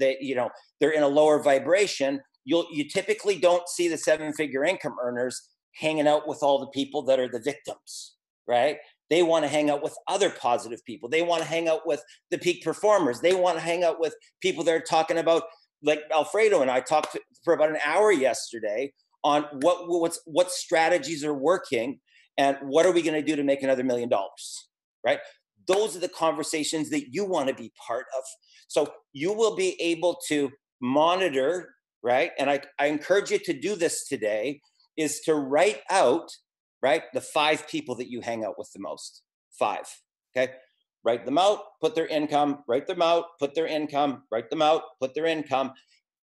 they're in a lower vibration. You typically don't see the 7-figure income earners hanging out with all the people that are the victims, right? They want to hang out with other positive people. They want to hang out with the peak performers. They want to hang out with people that are talking about, like Alfredo and I talked for about an hour yesterday on what strategies are working and what are we going to do to make another $1 million, right? Those are the conversations that you want to be part of. So you will be able to monitor, right? And I encourage you to do this today, is to write out, right, the 5 people that you hang out with the most. 5, okay? Write them out, put their income, write them out, put their income, write them out, put their income,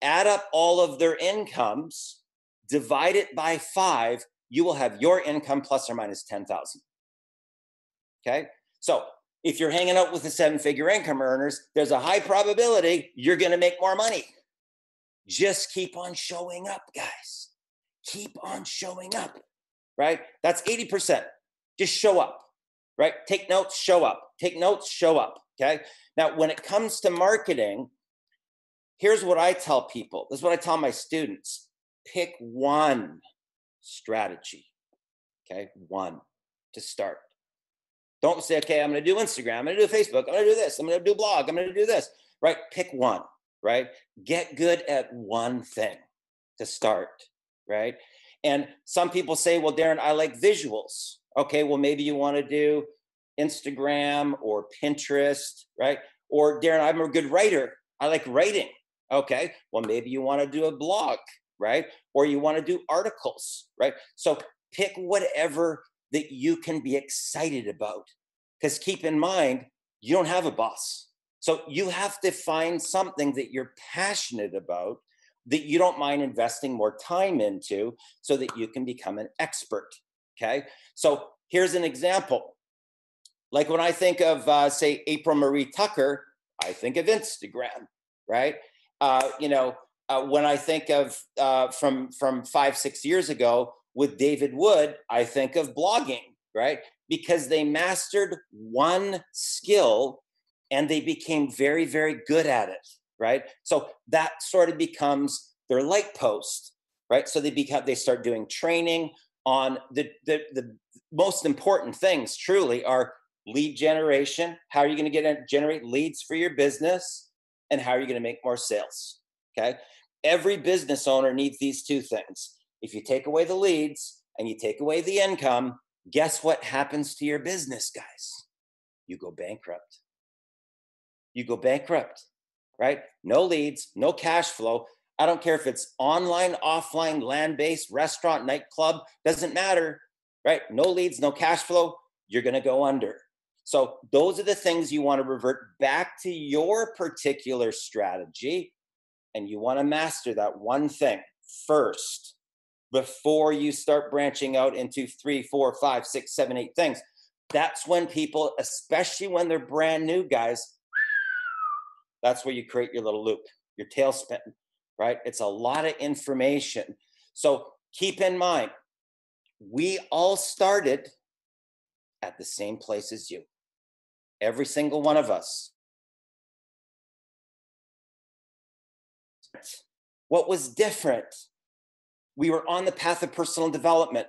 add up all of their incomes, divide it by 5, you will have your income plus or minus 10,000. Okay? So if you're hanging out with the 7-figure income earners, there's a high probability you're going to make more money. Just keep on showing up, guys. Keep on showing up, right? That's 80%. Just show up, right? Take notes, show up. Take notes, show up, okay? Now, when it comes to marketing, here's what I tell people. This is what I tell my students. Pick one strategy, okay? One to start. Don't say, okay, I'm going to do Instagram. I'm going to do Facebook. I'm going to do this. I'm going to do blog. I'm going to do this, right? Pick one, right? Get good at one thing to start, right? And some people say, well, Darren, I like visuals. Okay, well, maybe you want to do Instagram or Pinterest, right? Or Darren, I'm a good writer. I like writing. Okay, well, maybe you want to do a blog, right? Or you want to do articles, right? So pick whatever that you can be excited about. Because keep in mind, you don't have a boss. So you have to find something that you're passionate about, that you don't mind investing more time into, so that you can become an expert, okay? So here's an example. Like when I think of, say, April Marie Tucker, I think of Instagram, right? When I think of from 5-6 years ago with David Wood, I think of blogging, right? Because they mastered one skill and they became very, very good at it, right? So that sort of becomes their light post, right? So they start doing training on the most important things truly are lead generation. How are you going to generate leads for your business? And how are you going to make more sales? Okay. Every business owner needs these two things. If you take away the leads and you take away the income, guess what happens to your business, guys? You go bankrupt. You go bankrupt, right? No leads, no cash flow. I don't care if it's online, offline, land-based, restaurant, nightclub, doesn't matter, right? No leads, no cash flow, you're going to go under. So those are the things you want to revert back to your particular strategy, and you want to master that one thing first before you start branching out into 3, 4, 5, 6, 7, 8 things. That's when people, especially when they're brand new, guys, that's where you create your little loop, your tailspin, right? It's a lot of information. So keep in mind, we all started at the same place as you. Every single one of us. What was different? We were on the path of personal development.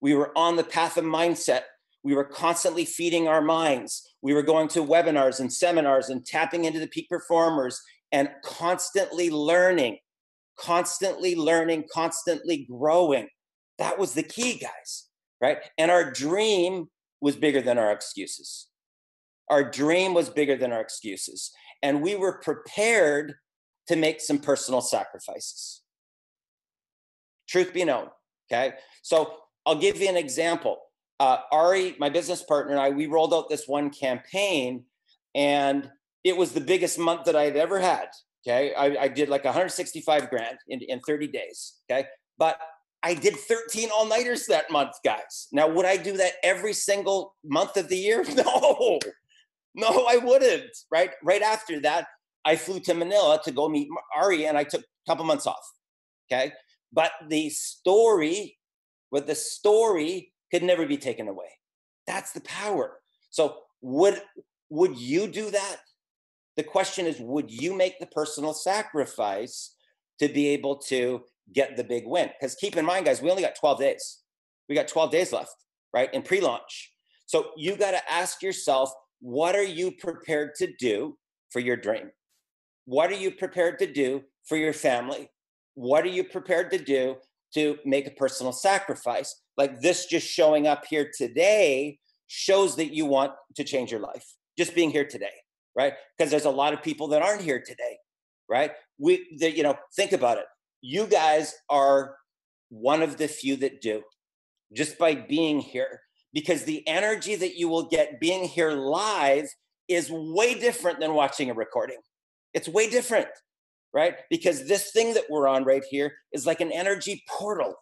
We were on the path of mindset. We were constantly feeding our minds. We were going to webinars and seminars and tapping into the peak performers and constantly learning, constantly growing. That was the key, guys, right? And our dream was bigger than our excuses. Our dream was bigger than our excuses. And we were prepared to make some personal sacrifices. Truth be known, okay? So I'll give you an example. Ari, my business partner, and I, we rolled out this one campaign, and it was the biggest month that I had ever had, okay? I did like 165 grand in 30 days, okay? But I did 13 all-nighters that month, guys. Now, would I do that every single month of the year? No, I wouldn't, right? Right after that, I flew to Manila to go meet Ari, and I took a couple months off, okay? But the story could never be taken away. That's the power. So would you do that? The question is, would you make the personal sacrifice to be able to get the big win? Because keep in mind, guys, we only got 12 days. We got 12 days left, right, in pre-launch. So you got to ask yourself, what are you prepared to do for your dream? What are you prepared to do for your family? What are you prepared to do to make a personal sacrifice? Like this just showing up here today shows that you want to change your life. Just being here today, right? Because there's a lot of people that aren't here today, right? Think about it. You guys are one of the few that do, just by being here. Because the energy that you will get being here live is way different than watching a recording. It's way different, right? Because this thing that we're on right here is like an energy portal.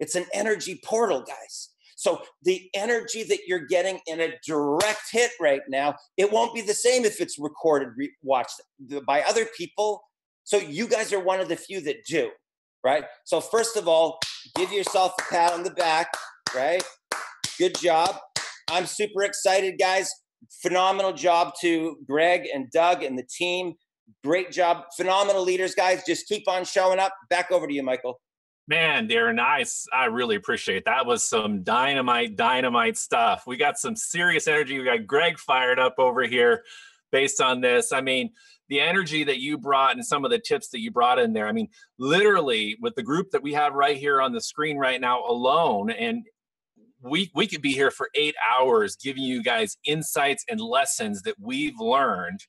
It's an energy portal, guys. So the energy that you're getting in a direct hit right now, it won't be the same if it's recorded, watched by other people. So you guys are one of the few that do, right? So first of all, give yourself a pat on the back, right? Good job. I'm super excited, guys. Phenomenal job to Greg and Doug and the team. Great job. Phenomenal leaders, guys. Just keep on showing up. Back over to you, Michael. Man, Darren, I really appreciate that. Was some dynamite stuff. We got some serious energy. We got Greg fired up over here based on this. I mean, the energy that you brought and some of the tips that you brought in there. I mean, literally with the group that we have right here on the screen right now alone, and we could be here for 8 hours giving you guys insights and lessons that we've learned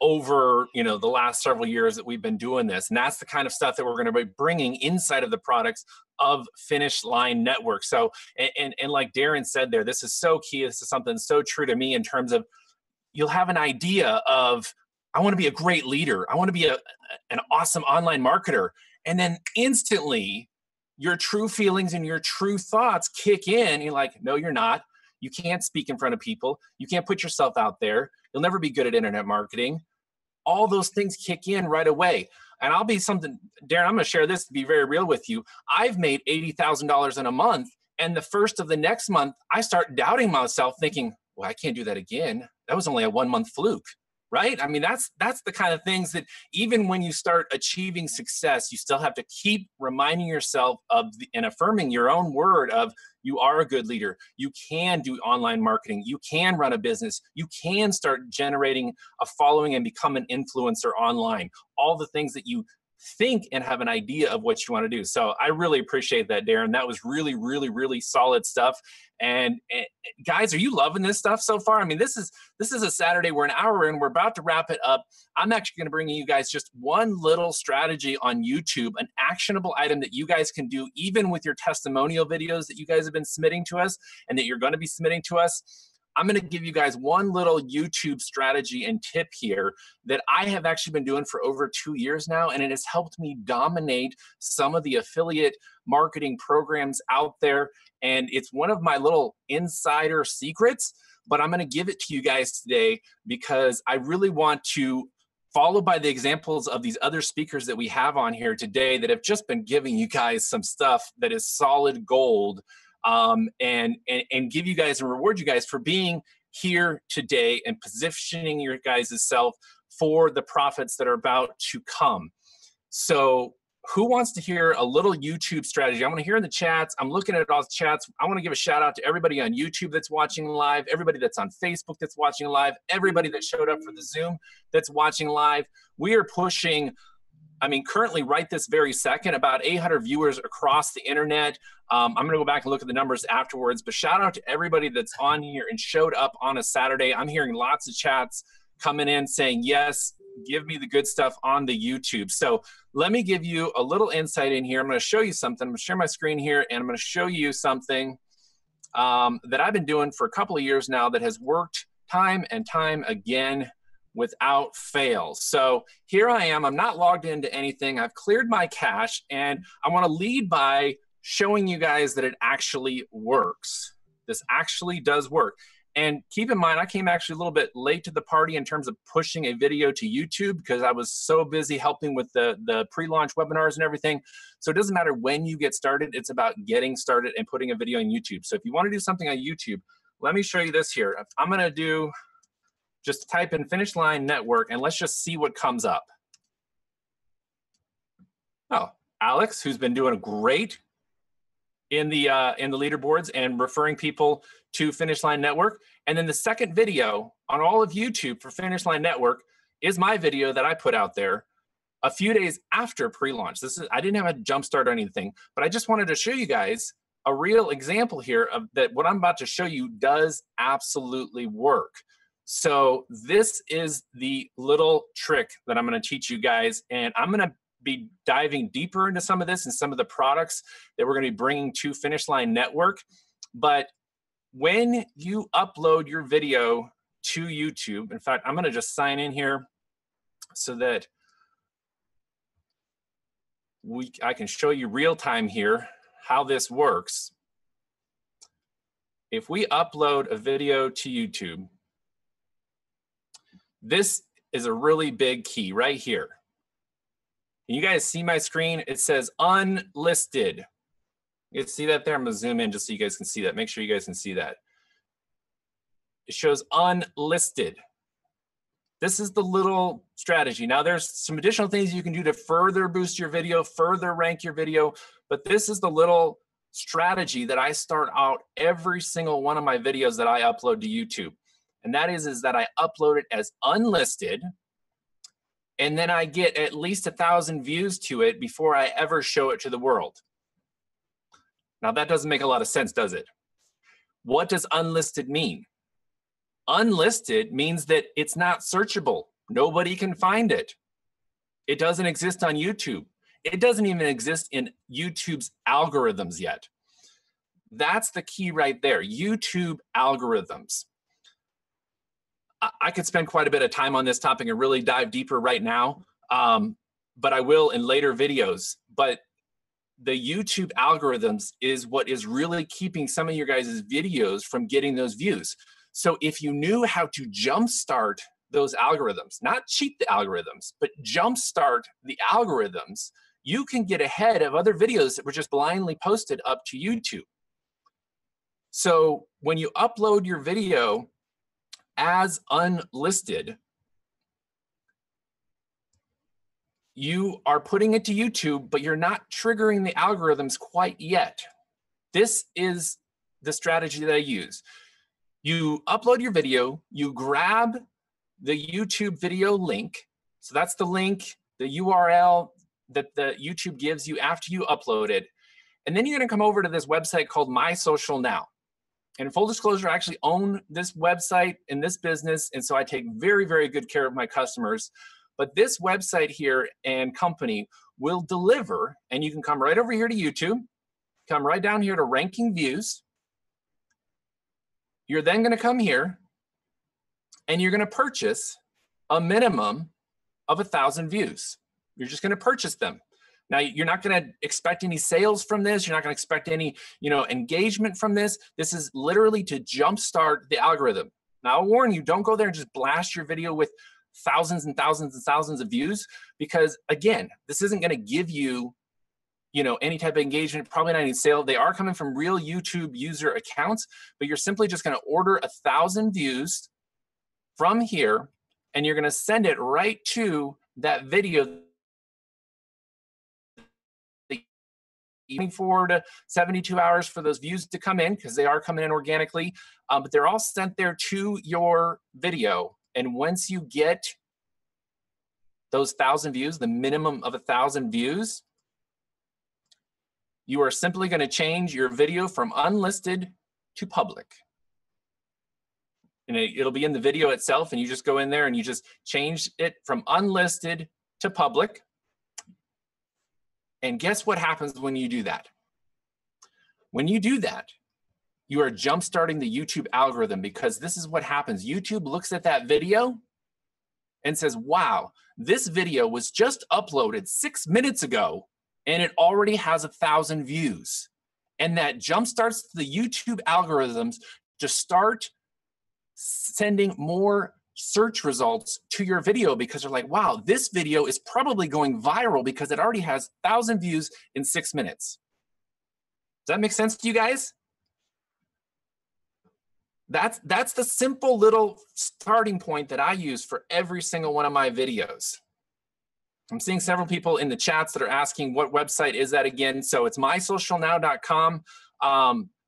over, you know, the last several years that we've been doing this. And that's the kind of stuff that we're going to be bringing inside of the products of Finish Line Network. So, and like Darren said there, this is so key. This is something so true to me in terms of you'll have an idea of, I want to be a great leader. I want to be an awesome online marketer. And then instantly your true feelings and your true thoughts kick in. You're like, no, you're not. You can't speak in front of people. You can't put yourself out there. You'll never be good at internet marketing. All those things kick in right away. And I'll be something, Darren, I'm going to share this to be very real with you. I've made $80,000 in a month. And the first of the next month, I start doubting myself thinking, well, I can't do that again. That was only a 1 month fluke. Right? I mean, that's the kind of things that even when you start achieving success, you still have to keep reminding yourself of and affirming your own word of you are a good leader. You can do online marketing. You can run a business. You can start generating a following and become an influencer online. All the things that you think and have an idea of what you want to do. So I really appreciate that, Darren. That was really, really, really solid stuff. And guys, are you loving this stuff so far? I mean, this is a Saturday. We're an hour in. We're about to wrap it up. I'm actually going to bring you guys just one little strategy on YouTube, an actionable item that you guys can do even with your testimonial videos that you guys have been submitting to us and that you're going to be submitting to us. I'm going to give you guys one little YouTube strategy and tip here that I have actually been doing for over 2 years now, and it has helped me dominate some of the affiliate marketing programs out there. And it's one of my little insider secrets, but I'm going to give it to you guys today because I really want to follow by the examples of these other speakers that we have on here today that have just been giving you guys some stuff that is solid gold. And give you guys and reward you guys for being here today and positioning your guys' self for the profits that are about to come. So who wants to hear a little YouTube strategy? I want to hear in the chats. I'm looking at all the chats. I want to give a shout out to everybody on YouTube that's watching live, everybody that's on Facebook that's watching live, everybody that showed up for the Zoom that's watching live. We are pushing, I mean, currently right this very second, about 800 viewers across the internet. I'm going to go back and look at the numbers afterwards, but shout out to everybody that's on here and showed up on a Saturday. I'm hearing lots of chats coming in saying, yes, give me the good stuff on the YouTube. So let me give you a little insight in here. I'm going to show you something. I'm going to share my screen here, and I'm going to show you something that I've been doing for a couple of years now that has worked time and time again without fail. So here I am. I'm not logged into anything. I've cleared my cache, and I want to lead by showing you guys that it actually works. This actually does work. And keep in mind, I came actually a little bit late to the party in terms of pushing a video to YouTube because I was so busy helping with the pre-launch webinars and everything. So it doesn't matter when you get started. It's about getting started and putting a video on YouTube. So if you want to do something on YouTube, let me show you this here. I'm going to do, just type in Finish Line Network, and let's just see what comes up. Oh, Alex, who's been doing great in the leaderboards and referring people to Finish Line Network. And then the second video on all of YouTube for Finish Line Network is my video that I put out there a few days after pre-launch. I didn't have a jump start or anything, but I just wanted to show you guys a real example here of that what I'm about to show you does absolutely work. So this is the little trick that I'm going to teach you guys, and I'm going to be diving deeper into some of this and some of the products that we're going to be bringing to Finish Line Network. But when you upload your video to YouTube, in fact, I'm going to just sign in here so that I can show you real time here how this works. If we upload a video to YouTube, this is a really big key right here. Can you guys see my screen? It says unlisted. You can see that there. I'm going to zoom in just so you guys can see that. Make sure you guys can see that. It shows unlisted. This is the little strategy. Now there's some additional things you can do to further boost your video, further rank your video, but this is the little strategy that I start out every single one of my videos that I upload to YouTube. And that is that I upload it as unlisted, and then I get at least 1,000 views to it before I ever show it to the world. Now that doesn't make a lot of sense, does it? What does unlisted mean? Unlisted means that it's not searchable. Nobody can find it. It doesn't exist on YouTube. It doesn't even exist in YouTube's algorithms yet. That's the key right there, YouTube algorithms. I could spend quite a bit of time on this topic and really dive deeper right now, but I will in later videos. But the YouTube algorithms is what is really keeping some of your guys' videos from getting those views. So if you knew how to jumpstart those algorithms, not cheat the algorithms, but jumpstart the algorithms, you can get ahead of other videos that were just blindly posted up to YouTube. So when you upload your video as unlisted, you are putting it to YouTube, but you're not triggering the algorithms quite yet. This is the strategy that I use. You upload your video, you grab the YouTube video link. So that's the link, the URL that the YouTube gives you after you upload it. And then you're gonna come over to this website called My Social Now. And full disclosure, I actually own this website and this business, and so I take very, very good care of my customers. But this website here and company will deliver, and you can come right over here to YouTube, come right down here to ranking views. You're then gonna come here, and you're gonna purchase a minimum of 1,000 views. You're just gonna purchase them. Now, you're not gonna expect any sales from this. You're not gonna expect any, engagement from this. This is literally to jumpstart the algorithm. Now, I'll warn you, don't go there and just blast your video with thousands and thousands and thousands of views, because again, this isn't gonna give you, any type of engagement, probably not any sale. They are coming from real YouTube user accounts, but you're simply just gonna order 1,000 views from here, and you're gonna send it right to that video 24 to 72 hours for those views to come in, because they are coming in organically, but they're all sent there to your video. And once you get those 1,000 views, the minimum of 1,000 views, you are simply going to change your video from unlisted to public. And it'll be in the video itself, and you just go in there and you just change it from unlisted to public. And guess what happens when you do that? When you do that, you are jumpstarting the YouTube algorithm, because this is what happens. YouTube looks at that video and says, wow, this video was just uploaded 6 minutes ago and it already has 1,000 views. And that jumpstarts the YouTube algorithms to start sending more search results to your video, because they're like, wow, this video is probably going viral because it already has 1,000 views in 6 minutes. Does that make sense to you guys? That's the simple little starting point that I use for every single one of my videos. I'm seeing several people in the chats that are asking, what website is that again? So it's mysocialnow.com.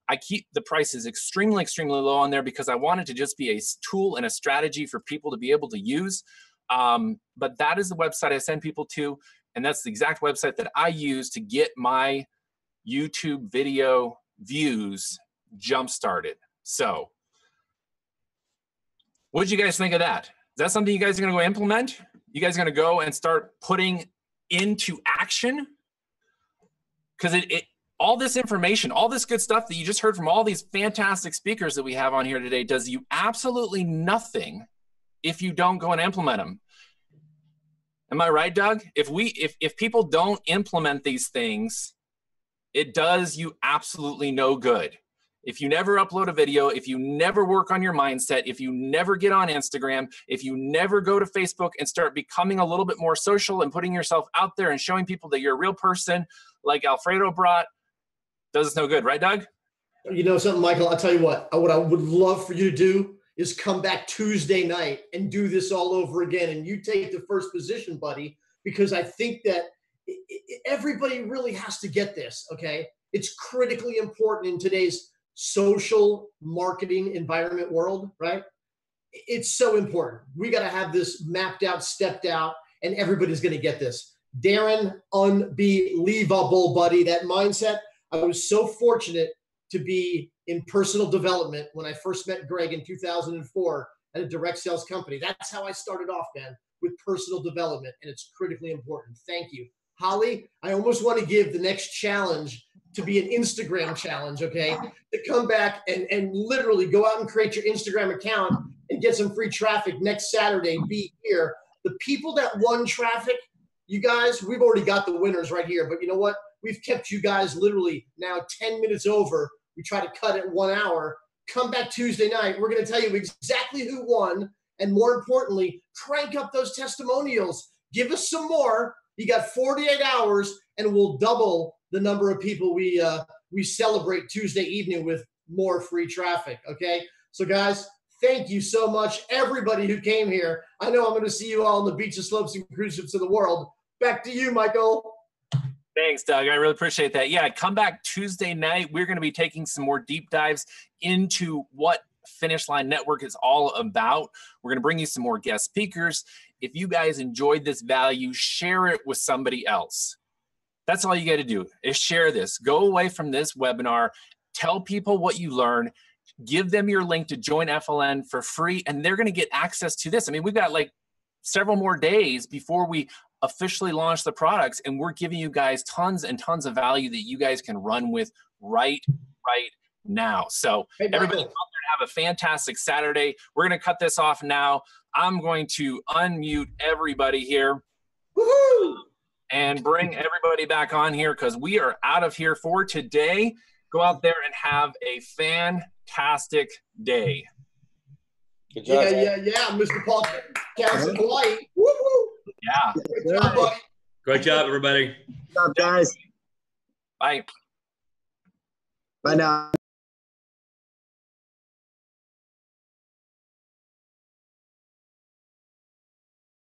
I keep the prices extremely, extremely low on there because I want it to just be a tool and a strategy for people to be able to use. But that is the website I send people to, and that's the exact website that I use to get my YouTube video views jump-started. So what did you guys think of that? Is that something you guys are going to go implement? You guys are going to go and start putting into action? Because all this information, all this good stuff that you just heard from all these fantastic speakers that we have on here today does you absolutely nothing if you don't go and implement them. Am I right, Doug? If people don't implement these things, it does you absolutely no good. If you never upload a video, if you never work on your mindset, if you never get on Instagram, if you never go to Facebook and start becoming a little bit more social and putting yourself out there and showing people that you're a real person like Alfredo brought, does us no good, right, Doug? You know something, Michael? I'll tell you what I would love for you to do is come back Tuesday night and do this all over again. And you take the first position, buddy, because I think that everybody really has to get this, okay? It's critically important in today's social marketing environment world, right? It's so important. We got to have this mapped out, stepped out, and everybody's going to get this. Darren, unbelievable, buddy. That mindset. I was so fortunate to be in personal development when I first met Greg in 2004 at a direct sales company. That's how I started off, man, with personal development, and it's critically important. Thank you. Holly, I almost want to give the next challenge to be an Instagram challenge, okay? To come back and literally go out and create your Instagram account and get some free traffic next Saturday. Be here. The people that won traffic, you guys, we've already got the winners right here. But you know what? We've kept you guys literally now 10 minutes over. We try to cut it 1 hour. Come back Tuesday night. We're going to tell you exactly who won. And more importantly, crank up those testimonials. Give us some more. You got 48 hours, and we'll double the number of people we celebrate Tuesday evening with more free traffic, okay? So, guys, thank you so much, everybody who came here. I know I'm going to see you all on the beaches, slopes, and cruise ships of the world. Back to you, Michael. Thanks, Doug. I really appreciate that. Yeah, come back Tuesday night. We're going to be taking some more deep dives into what Finish Line Network is all about. We're going to bring you some more guest speakers. If you guys enjoyed this value, share it with somebody else. That's all you got to do is share this. Go away from this webinar, tell people what you learned, give them your link to join FLN for free, and they're going to get access to this. I mean, we've got like several more days before we officially launch the products, and we're giving you guys tons and tons of value that you guys can run with right now. So everybody out there, have a fantastic Saturday. We're going to cut this off now. I'm going to unmute everybody here. Woohoo! And bring everybody back on here because we are out of here for today. Go out there and have a fantastic day. Good job. Yeah, Mr. Paul Council Hawaii. Woo-hoo! Yeah. Great job, buddy. Great job, everybody. Good job, guys. Bye. Bye now.